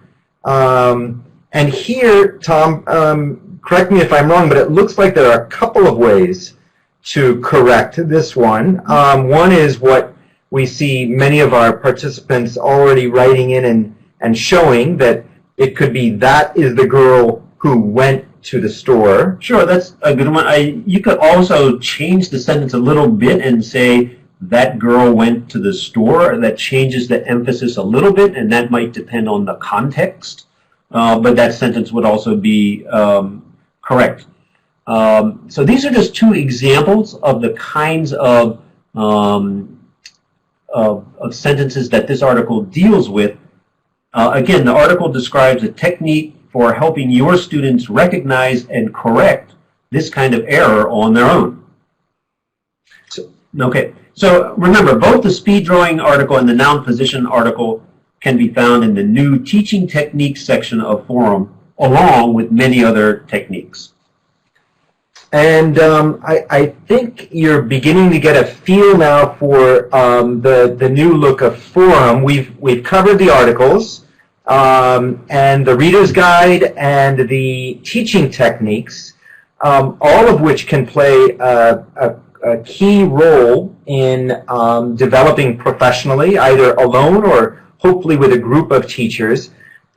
And here, Tom, correct me if I'm wrong, but it looks like there are a couple of ways to correct this one. One is what we see many of our participants already writing in and showing, that it could be that is the girl who went to the store. Sure, that's a good one. You could also change the sentence a little bit and say that girl went to the store. That changes the emphasis a little bit, and that might depend on the context. But that sentence would also be correct. So these are just 2 examples of the kinds of sentences that this article deals with. Again, the article describes a technique for helping your students recognize and correct this kind of error on their own. Okay, so remember, both the speed drawing article and the noun position article can be found in the new teaching techniques section of Forum, along with many other techniques. And I think you're beginning to get a feel now for the new look of Forum. We've covered the articles and the reader's guide and the teaching techniques, all of which can play a key role in developing professionally, either alone or hopefully with a group of teachers.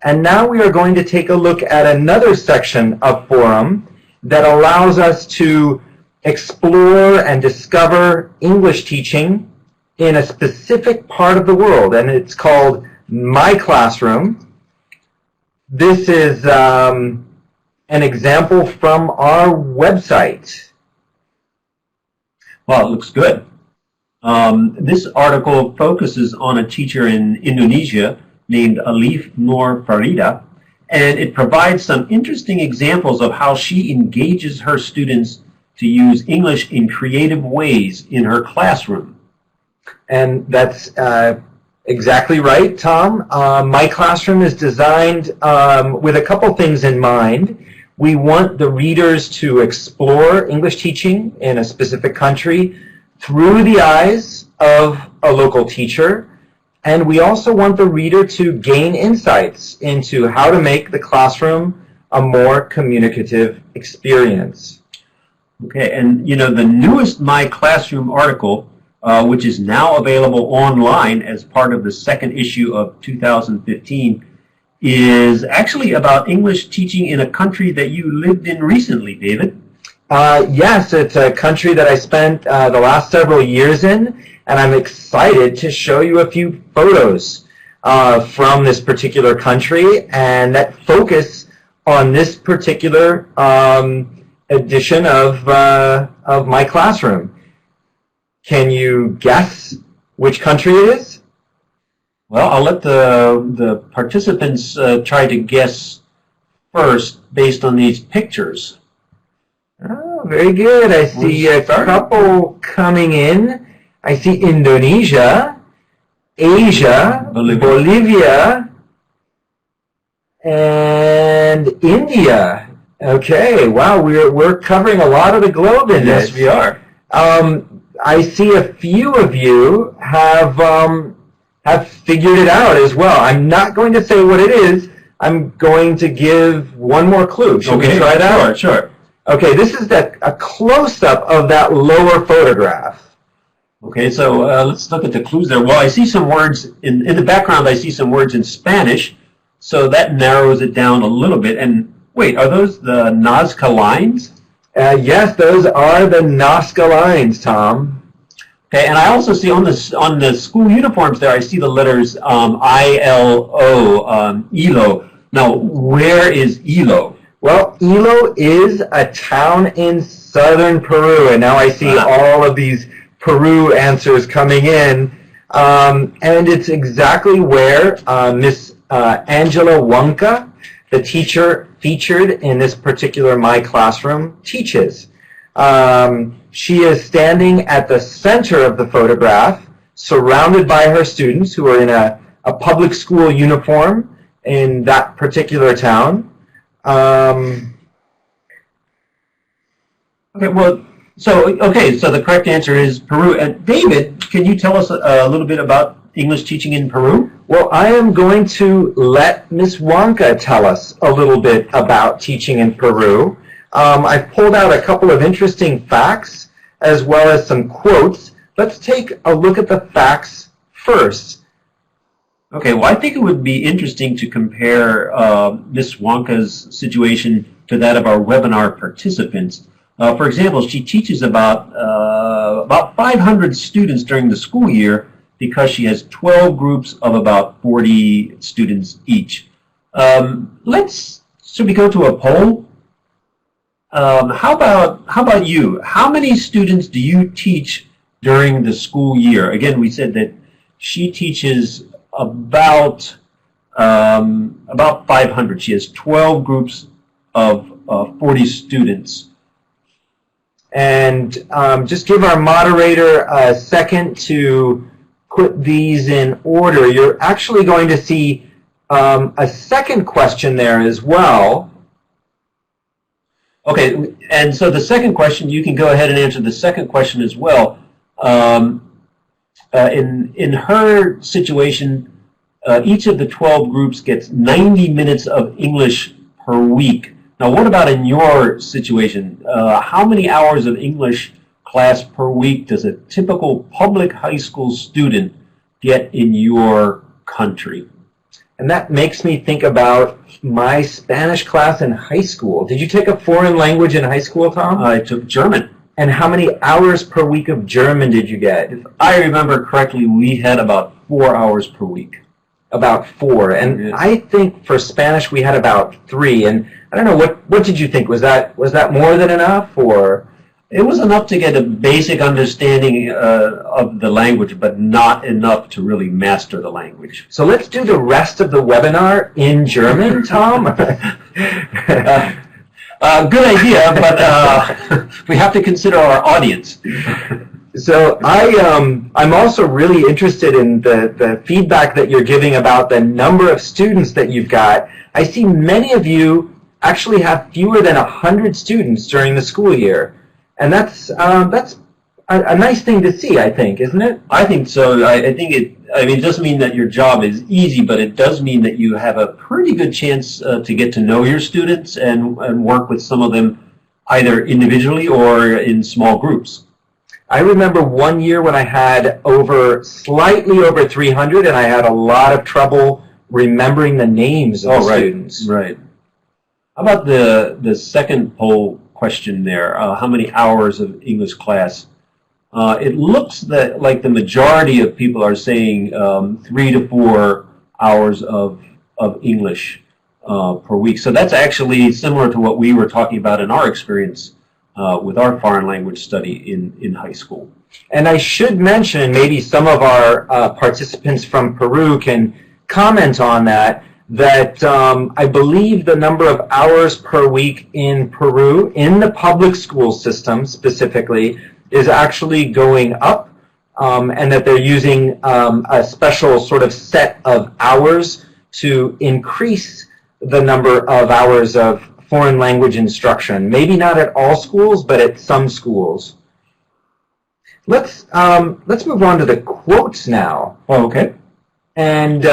And now we are going to take a look at another section of Forum that allows us to explore and discover English teaching in a specific part of the world, and it's called My Classroom. This is an example from our website. Well, it looks good. This article focuses on a teacher in Indonesia named Alif Nur Farida, and it provides some interesting examples of how she engages her students to use English in creative ways in her classroom. And that's exactly right, Tom. My classroom is designed with a couple things in mind. We want the readers to explore English teaching in a specific country through the eyes of a local teacher. And we also want the reader to gain insights into how to make the classroom a more communicative experience. Okay, and you know, the newest My Classroom article, which is now available online as part of the second issue of 2015, is actually about English teaching in a country that you lived in recently, David. Yes, it's a country that I spent the last several years in, and I'm excited to show you a few photos from this particular country and that focus on this particular edition of My Classroom. Can you guess which country it is? Well, I'll let the participants try to guess first based on these pictures. Oh, very good. I see a couple coming in. I see Indonesia, Asia, Bolivia, and India. Okay, wow, we're covering a lot of the globe in this. Yes, we are. I see a few of you have figured it out as well. I'm not going to say what it is. I'm going to give one more clue. Should we try that? Sure. Okay, this is a close-up of that lower photograph. Okay, so let's look at the clues there. Well, I see some words in the background. I see some words in Spanish, so that narrows it down a little bit. And wait, are those the Nazca lines? Yes, those are the Nazca lines, Tom. Okay, and I also see on the school uniforms there, I see the letters ILO, ILO. Now, where is ILO? Well, Ilo is a town in southern Peru, and now I see all of these Peru answers coming in, and it's exactly where Miss Angela Wonka, the teacher featured in this particular My Classroom, teaches. She is standing at the center of the photograph, surrounded by her students who are in a public school uniform in that particular town. So the correct answer is Peru. David, can you tell us a little bit about English teaching in Peru? Well, I am going to let Miss Wonka tell us a little bit about teaching in Peru. I've pulled out a couple of interesting facts as well as some quotes. Let's take a look at the facts first. Okay, well, I think it would be interesting to compare Miss Wonka's situation to that of our webinar participants. For example, she teaches about 500 students during the school year because she has 12 groups of about 40 students each. Should we go to a poll? How about you? How many students do you teach during the school year? Again, we said that she teaches about 500. She has 12 groups of 40 students. And just give our moderator a second to put these in order. You're actually going to see a second question there as well. Okay, and so the second question, you can go ahead and answer the second question as well. In her situation, each of the 12 groups gets 90 minutes of English per week. Now, what about in your situation? How many hours of English class per week does a typical public high school student get in your country? And that makes me think about my Spanish class in high school. Did you take a foreign language in high school, Tom? I took German. And how many hours per week of German did you get? If I remember correctly, we had about 4 hours per week. About 4. And Yeah. I think for Spanish we had about 3. And I don't know, what did you think? Was that more than enough, or? It was enough to get a basic understanding of the language, but not enough to really master the language. So let's do the rest of the webinar in German, Tom. Good idea, but we have to consider our audience. So I'm also really interested in the feedback that you're giving about the number of students that you've got. I see many of you actually have fewer than 100 students during the school year. And that's a nice thing to see, I think, isn't it? I think so. I think it doesn't mean that your job is easy, but it does mean that you have a pretty good chance to get to know your students and work with some of them either individually or in small groups. I remember one year when I had slightly over 300, and I had a lot of trouble remembering the names of the students. Right. How about the second poll question there? How many hours of English class? It looks like the majority of people are saying 3 to 4 hours of English per week. So that's actually similar to what we were talking about in our experience with our foreign language study in high school. And I should mention, maybe some of our participants from Peru can comment on that I believe the number of hours per week in Peru, in the public school system specifically, is actually going up, and that they're using a special sort of set of hours to increase the number of hours of foreign language instruction. Maybe not at all schools, but at some schools. Let's move on to the quotes now. Oh, okay. And,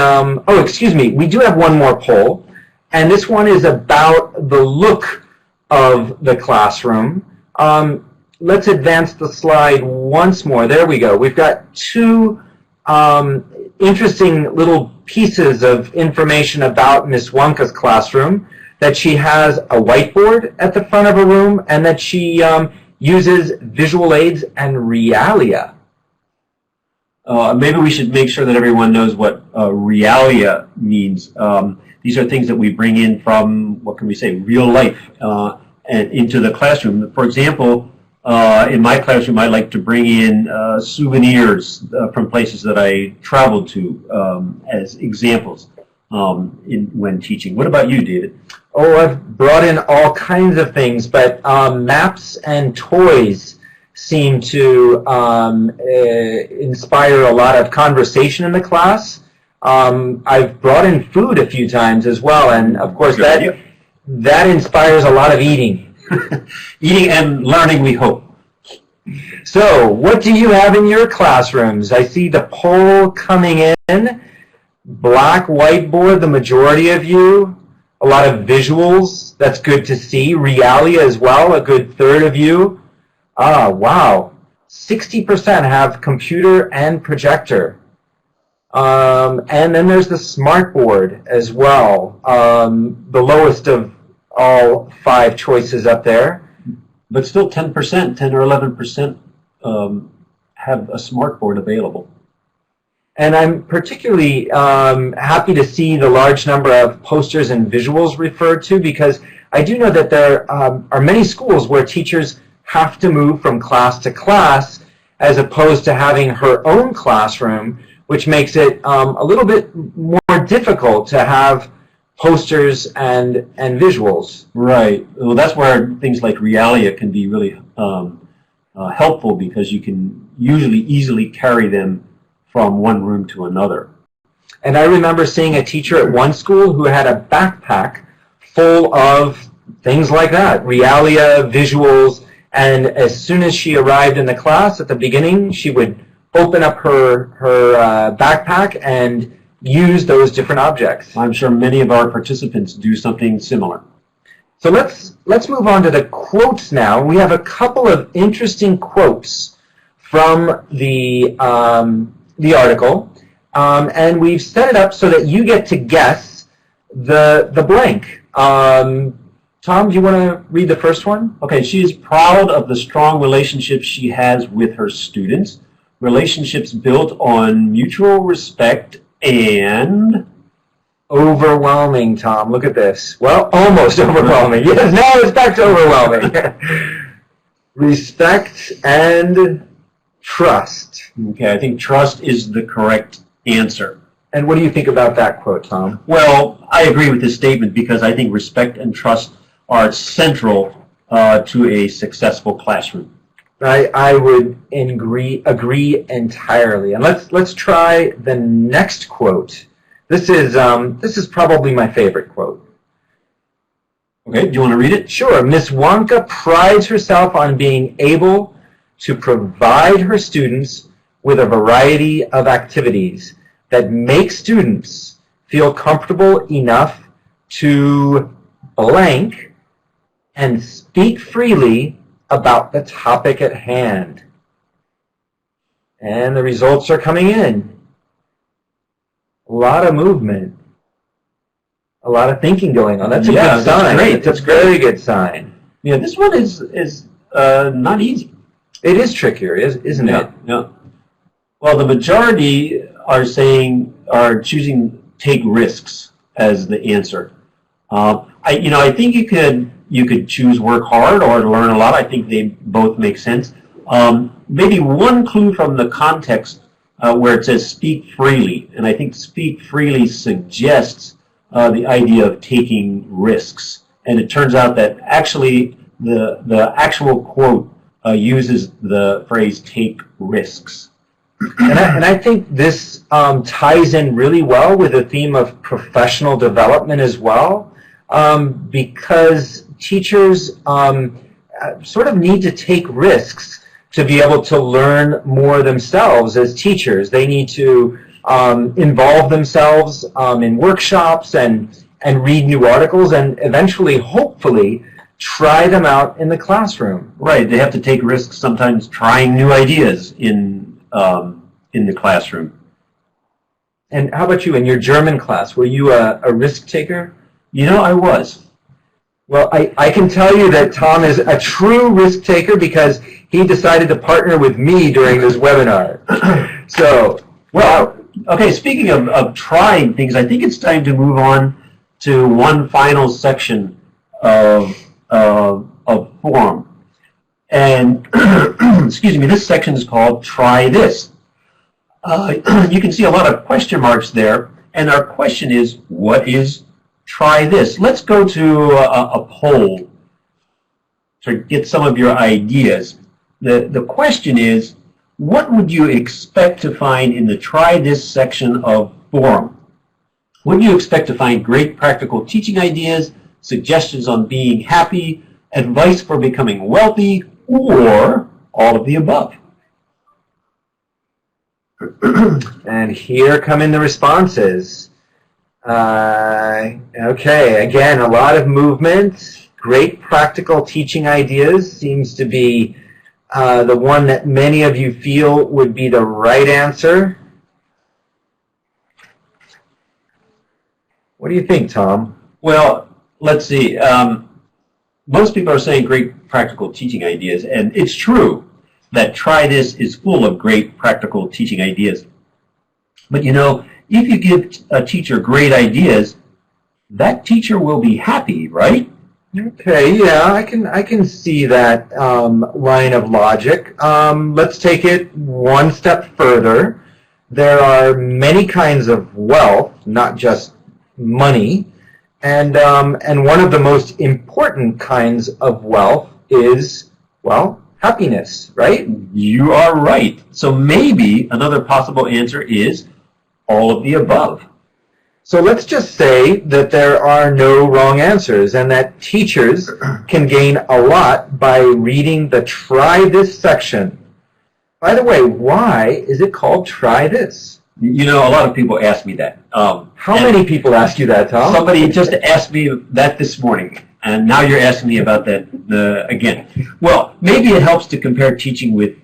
excuse me, we do have one more poll, and this one is about the look of the classroom. Let's advance the slide once more. There we go. We've got two interesting little pieces of information about Miss Wanka's classroom, that she has a whiteboard at the front of her room, and that she uses visual aids and realia. Maybe we should make sure that everyone knows what realia means. These are things that we bring in from, what can we say, real life and into the classroom. For example, in my classroom, I like to bring in souvenirs from places that I traveled to as examples when teaching. What about you, David? Oh, I've brought in all kinds of things, but maps and toys seem to inspire a lot of conversation in the class. I've brought in food a few times as well, and of course that inspires a lot of eating. Eating and learning, we hope. So, what do you have in your classrooms? I see the poll coming in. Black whiteboard, the majority of you. A lot of visuals, that's good to see. Realia as well, a good third of you. Ah, wow. 60% have computer and projector. And then there's the smartboard as well, the lowest of all 5 choices up there. But still 10%, 10 or 11% have a smartboard available. And I'm particularly happy to see the large number of posters and visuals referred to, because I do know that there are many schools where teachers have to move from class to class as opposed to having her own classroom, which makes it a little bit more difficult to have posters and visuals. Right. Well, that's where things like realia can be really helpful, because you can usually easily carry them from one room to another. And I remember seeing a teacher at one school who had a backpack full of things like that, realia, visuals, and as soon as she arrived in the class at the beginning, she would open up her backpack and use those different objects. I'm sure many of our participants do something similar. So let's move on to the quotes now. We have a couple of interesting quotes from the article, and we've set it up so that you get to guess the blank. Tom, do you want to read the first one? Okay, she is proud of the strong relationships she has with her students. Relationships built on mutual respect and... Overwhelming, Tom. Look at this. Well, almost overwhelming. Yes, now it's back to overwhelming. Respect and trust. Okay, I think trust is the correct answer. And what do you think about that quote, Tom? Well, I agree with this statement because I think respect and trust are central to a successful classroom. I would agree entirely. And let's try the next quote. This is probably my favorite quote. Okay, do you want to read it? Sure. Miss Wonka prides herself on being able to provide her students with a variety of activities that make students feel comfortable enough to blank and speak freely about the topic at hand. And the results are coming in. A lot of movement. A lot of thinking going on. That's a good sign. That's great. That's a very good sign. Yeah, this one is not easy. It is trickier, isn't it? Yeah. Well, the majority are choosing take risks as the answer. I think you could choose work hard or learn a lot. I think they both make sense. Maybe one clue from the context where it says speak freely, and I think speak freely suggests the idea of taking risks. And it turns out that actually the actual quote uses the phrase take risks. And I think this ties in really well with the theme of professional development as well, because teachers sort of need to take risks to be able to learn more themselves as teachers. They need to involve themselves in workshops and read new articles and eventually, hopefully, try them out in the classroom. Right. They have to take risks sometimes trying new ideas in the classroom. And how about you in your German class? Were you a risk taker? I was. Well, I can tell you that Tom is a true risk taker because he decided to partner with me during this webinar. So, well, okay, speaking of trying things, I think it's time to move on to one final section of forum. And, excuse me, this section is called Try This. You can see a lot of question marks there, and our question is, what is try this? Let's go to a poll to get some of your ideas. The question is, what would you expect to find in the Try This section of forum? Would you expect to find great practical teaching ideas, suggestions on being happy, advice for becoming wealthy, or all of the above? And here come in the responses. Okay, again, a lot of movement. Great practical teaching ideas seems to be the one that many of you feel would be the right answer. What do you think, Tom? Well, let's see. Most people are saying great practical teaching ideas, and it's true that Try This is full of great practical teaching ideas. But if you give a teacher great ideas, that teacher will be happy, right? Okay, yeah, I can see that line of logic. Let's take it one step further. There are many kinds of wealth, not just money, and one of the most important kinds of wealth is, well, happiness, right? You are right. So maybe another possible answer is all of the above. So let's just say that there are no wrong answers and that teachers can gain a lot by reading the Try This section. By the way, why is it called Try This? A lot of people ask me that. How many people ask you that, Tom? Somebody just asked me that this morning, and now you're asking me about that again. Well, maybe it helps to compare teaching with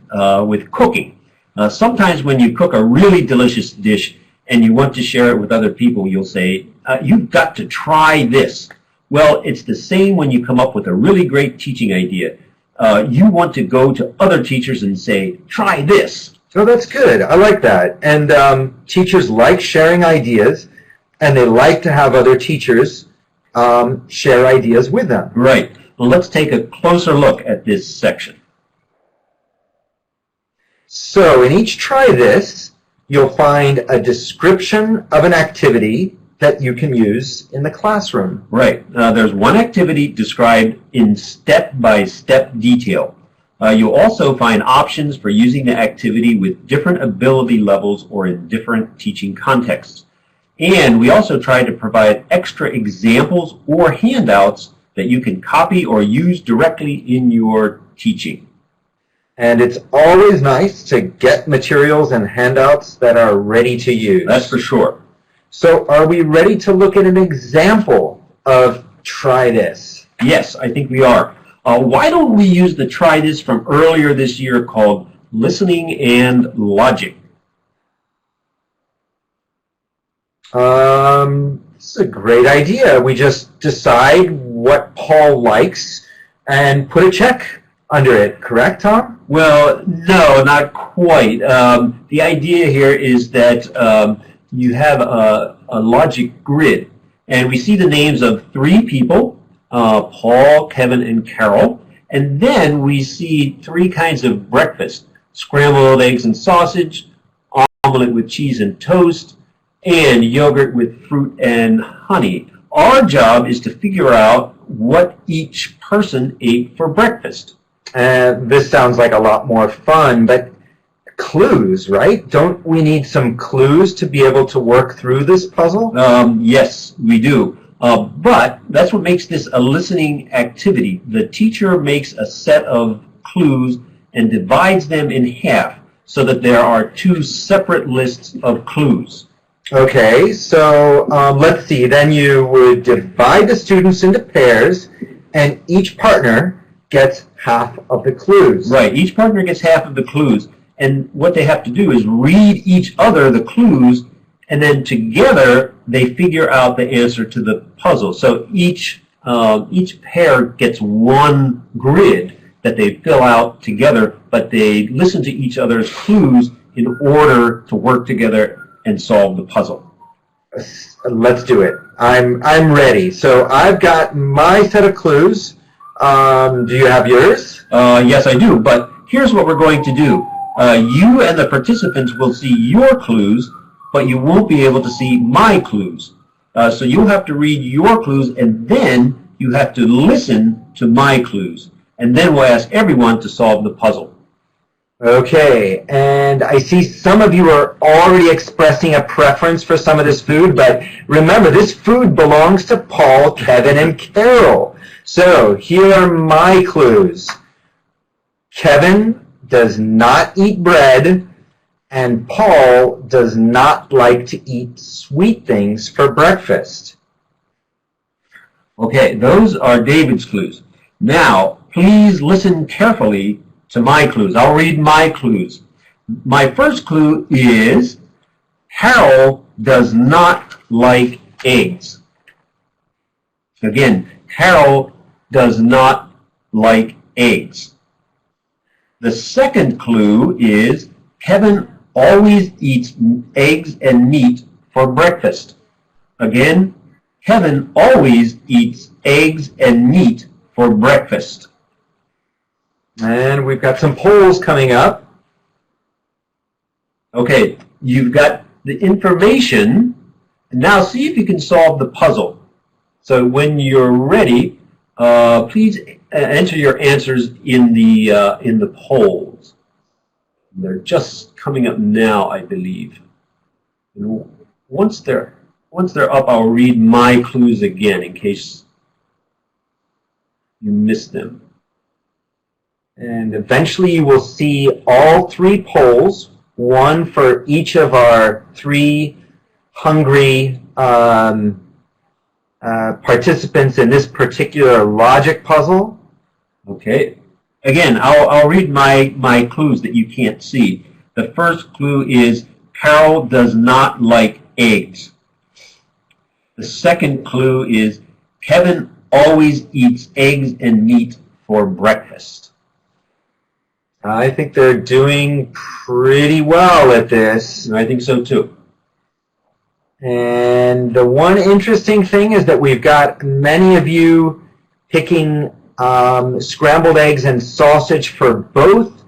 cooking. Sometimes when you cook a really delicious dish and you want to share it with other people, you'll say, you've got to try this. Well, it's the same when you come up with a really great teaching idea. You want to go to other teachers and say, try this. So that's good. I like that. And teachers like sharing ideas, and they like to have other teachers share ideas with them. Right. Well, let's take a closer look at this section. So in each Try This, you'll find a description of an activity that you can use in the classroom. Right. There's one activity described in step-by-step detail. You'll also find options for using the activity with different ability levels or in different teaching contexts. And we also try to provide extra examples or handouts that you can copy or use directly in your teaching. And it's always nice to get materials and handouts that are ready to use. That's for sure. So are we ready to look at an example of Try This? Yes, I think we are. Why don't we use the Try This from earlier this year called Listening and Logic? It's a great idea. We just decide what Paul likes and put a check under it, correct, Tom? Well, no, not quite. The idea here is that you have a logic grid, and we see the names of 3 people, Paul, Kevin, and Carol, and then we see 3 kinds of breakfast: scrambled eggs and sausage, omelet with cheese and toast, and yogurt with fruit and honey. Our job is to figure out what each person ate for breakfast. This sounds like a lot more fun, but clues, right? Don't we need some clues to be able to work through this puzzle? Yes, we do. But that's what makes this a listening activity. The teacher makes a set of clues and divides them in half so that there are 2 separate lists of clues. Okay, so let's see. Then you would divide the students into pairs, and each partner gets half of the clues. Right, each partner gets half of the clues, and what they have to do is read each other the clues, and then together they figure out the answer to the puzzle. So each pair gets one grid that they fill out together, but they listen to each other's clues in order to work together and solve the puzzle. Let's do it. I'm ready. So I've got my set of clues. Do you have yours? Yes, I do, but here's what we're going to do. You and the participants will see your clues, but you won't be able to see my clues. So you'll have to read your clues, and then you have to listen to my clues. And then we'll ask everyone to solve the puzzle. Okay, and I see some of you are already expressing a preference for some of this food, but remember, this food belongs to Paul, Kevin, and Carol. So here are my clues. Kevin does not eat bread, and Paul does not like to eat sweet things for breakfast. Okay, those are David's clues. Now, please listen carefully to my clues. I'll read my clues. My first clue is Carol does not like eggs. Again, Carol does not like eggs. The second clue is Kevin always eats eggs and meat for breakfast. Again, Kevin always eats eggs and meat for breakfast. And we've got some polls coming up. Okay, you've got the information. Now see if you can solve the puzzle. So when you're ready, please enter your answers in the polls. They're just coming up now, I believe. And once they're up, I'll read my clues again in case you missed them. And eventually you will see all 3 polls, one for each of our 3 hungry participants in this particular logic puzzle. Okay. Again, I'll read my clues that you can't see. The first clue is Carol does not like eggs. The second clue is Kevin always eats eggs and meat for breakfast. I think they're doing pretty well at this. I think so too. And the one interesting thing is that we've got many of you picking scrambled eggs and sausage for both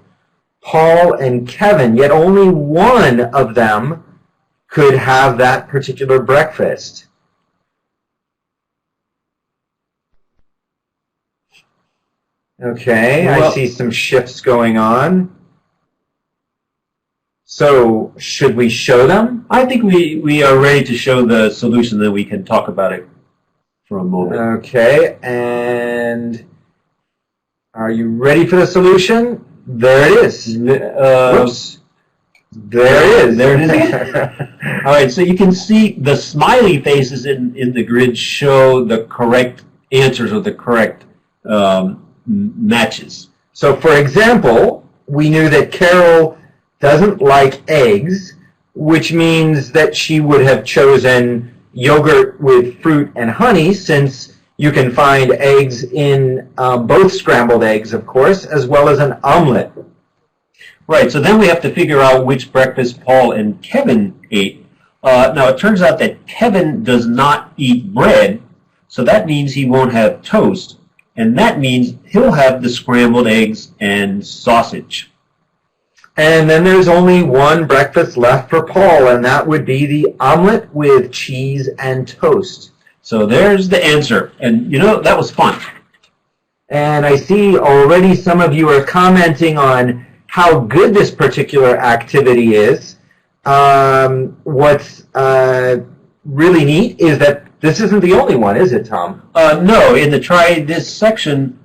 Paul and Kevin, yet only one of them could have that particular breakfast. Okay, I see some shifts going on. So, should we show them? I think we are ready to show the solution, then we can talk about it for a moment. Okay, and are you ready for the solution? There it is. Whoops. There it is. There it is. All right, so you can see the smiley faces in the grid show the correct answers or the correct matches. So, for example, we knew that Carol doesn't like eggs, which means that she would have chosen yogurt with fruit and honey, since you can find eggs in both scrambled eggs, of course, as well as an omelet. Right, so then we have to figure out which breakfast Paul and Kevin ate. Now, it turns out that Kevin does not eat bread, so that means he won't have toast, and that means he'll have the scrambled eggs and sausage. And then there's only one breakfast left for Paul, and that would be the omelet with cheese and toast. So there's the answer. And, you know, that was fun. And I see already some of you are commenting on how good this particular activity is. What's really neat is that this isn't the only one, is it, Tom? No, in the Try This section,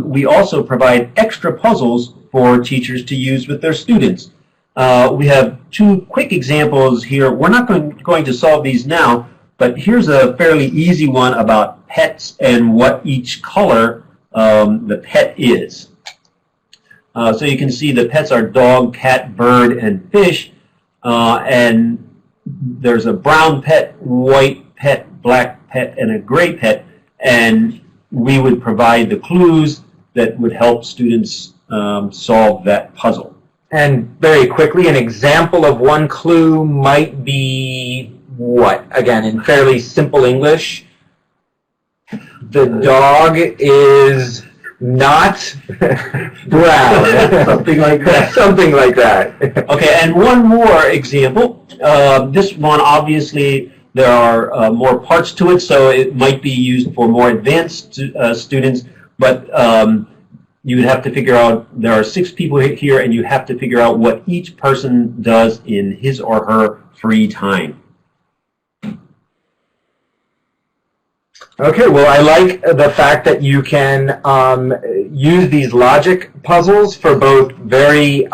we also provide extra puzzles for teachers to use with their students. We have two quick examples here. We're not going to solve these now, but here's a fairly easy one about pets and what each color the pet is. So you can see the pets are dog, cat, bird, and fish. And there's a brown pet, white pet, black pet, and a gray pet. And we would provide the clues that would help students solve that puzzle. And very quickly, an example of one clue might be what? Again, in fairly simple English, the dog is not brown. Something like that. Something like that. Okay, and one more example. This one, obviously, there are more parts to it, so it might be used for more advanced students, but you would have to figure out, there are 6 people here, and you have to figure out what each person does in his or her free time. Okay, well, I like the fact that you can use these logic puzzles for both very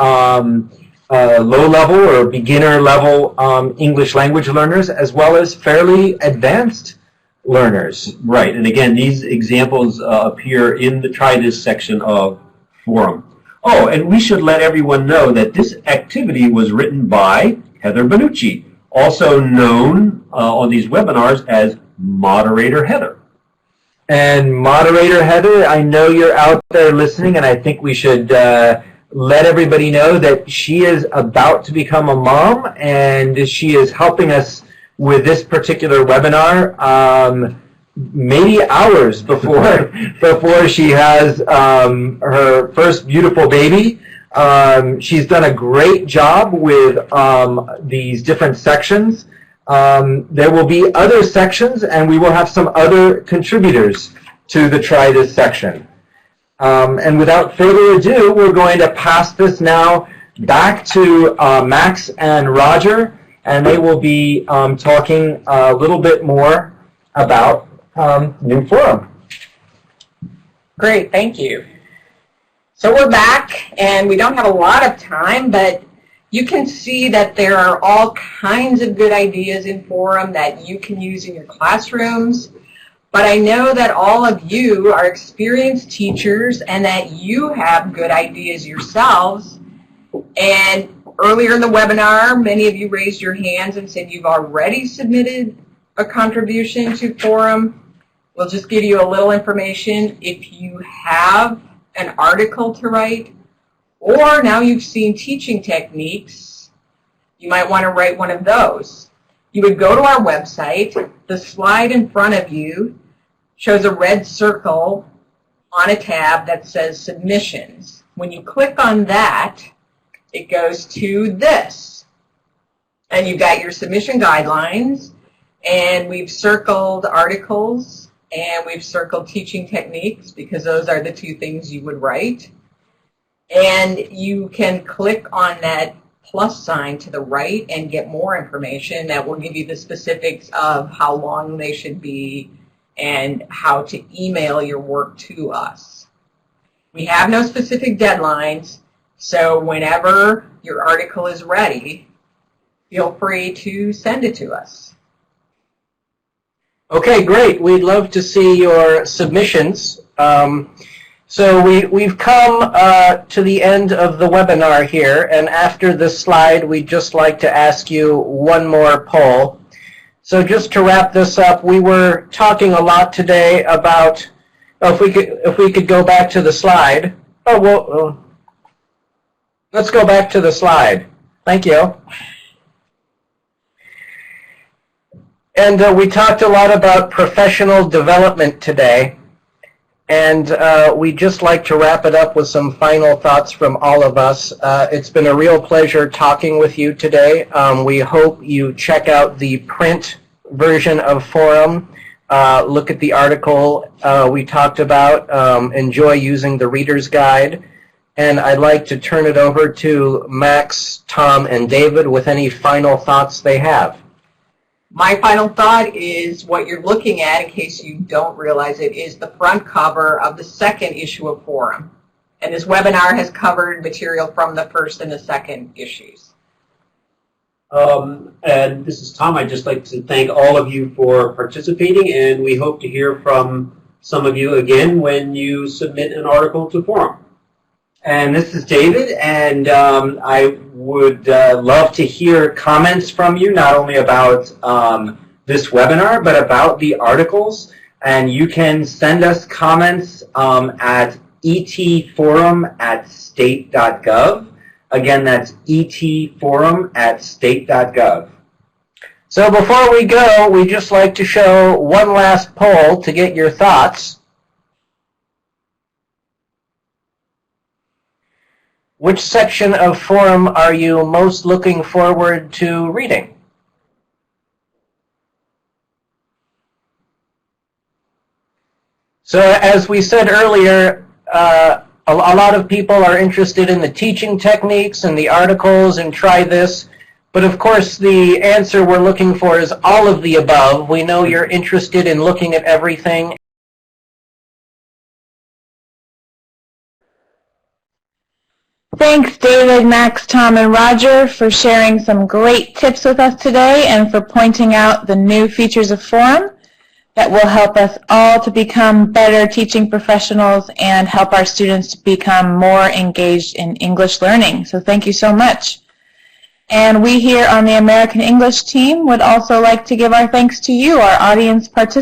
low-level or beginner-level English language learners, as well as fairly advanced learners. Right, and again, these examples appear in the Try This section of Forum. Oh, and we should let everyone know that this activity was written by Heather Benucci, also known on these webinars as Moderator Heather. And Moderator Heather, I know you're out there listening, and I think we should let everybody know that she is about to become a mom, and she is helping us with this particular webinar, maybe hours before she has her first beautiful baby. She's done a great job with these different sections. There will be other sections, and we will have some other contributors to the Try This section. And without further ado, we're going to pass this now back to Max and Roger, and they will be talking a little bit more about New Forum. Great, thank you. So we're back, and we don't have a lot of time, but you can see that there are all kinds of good ideas in Forum that you can use in your classrooms. But I know that all of you are experienced teachers and that you have good ideas yourselves. And earlier in the webinar, many of you raised your hands and said you've already submitted a contribution to Forum. We'll just give you a little information. If you have an article to write, or now you've seen teaching techniques, you might want to write one of those. You would go to our website. The slide in front of you shows a red circle on a tab that says Submissions. When you click on that, it goes to this. And you've got your submission guidelines, and we've circled articles, and we've circled teaching techniques, because those are the two things you would write. And you can click on that plus sign to the right and get more information that will give you the specifics of how long they should be and how to email your work to us. We have no specific deadlines, so whenever your article is ready, feel free to send it to us. Okay, great. We'd love to see your submissions. So we've come to the end of the webinar here, and after this slide, we'd just like to ask you one more poll. So just to wrap this up, we were talking a lot today about, if we could go back to the slide. Oh, well, let's go back to the slide. Thank you. And we talked a lot about professional development today. And we'd just like to wrap it up with some final thoughts from all of us. It's been a real pleasure talking with you today. We hope you check out the print version of Forum. Look at the article we talked about. Enjoy using the Reader's Guide. And I'd like to turn it over to Max, Tom, and David with any final thoughts they have. My final thought is what you're looking at, in case you don't realize it, is the front cover of the second issue of Forum. And this webinar has covered material from the first and the second issues. And this is Tom. I'd just like to thank all of you for participating, and we hope to hear from some of you again when you submit an article to Forum. And this is David, and I would love to hear comments from you, not only about this webinar, but about the articles. And you can send us comments at etforum@state.gov. Again, that's etforum@state.gov. So before we go, we'd just like to show one last poll to get your thoughts. Which section of Forum are you most looking forward to reading? So as we said earlier, a lot of people are interested in the teaching techniques and the articles and try this. But of course, the answer we're looking for is all of the above. We know you're interested in looking at everything. Thanks, David, Max, Tom, and Roger, for sharing some great tips with us today and for pointing out the new features of Forum that will help us all to become better teaching professionals and help our students to become more engaged in English learning. So thank you so much. And we here on the American English team would also like to give our thanks to you, our audience participants.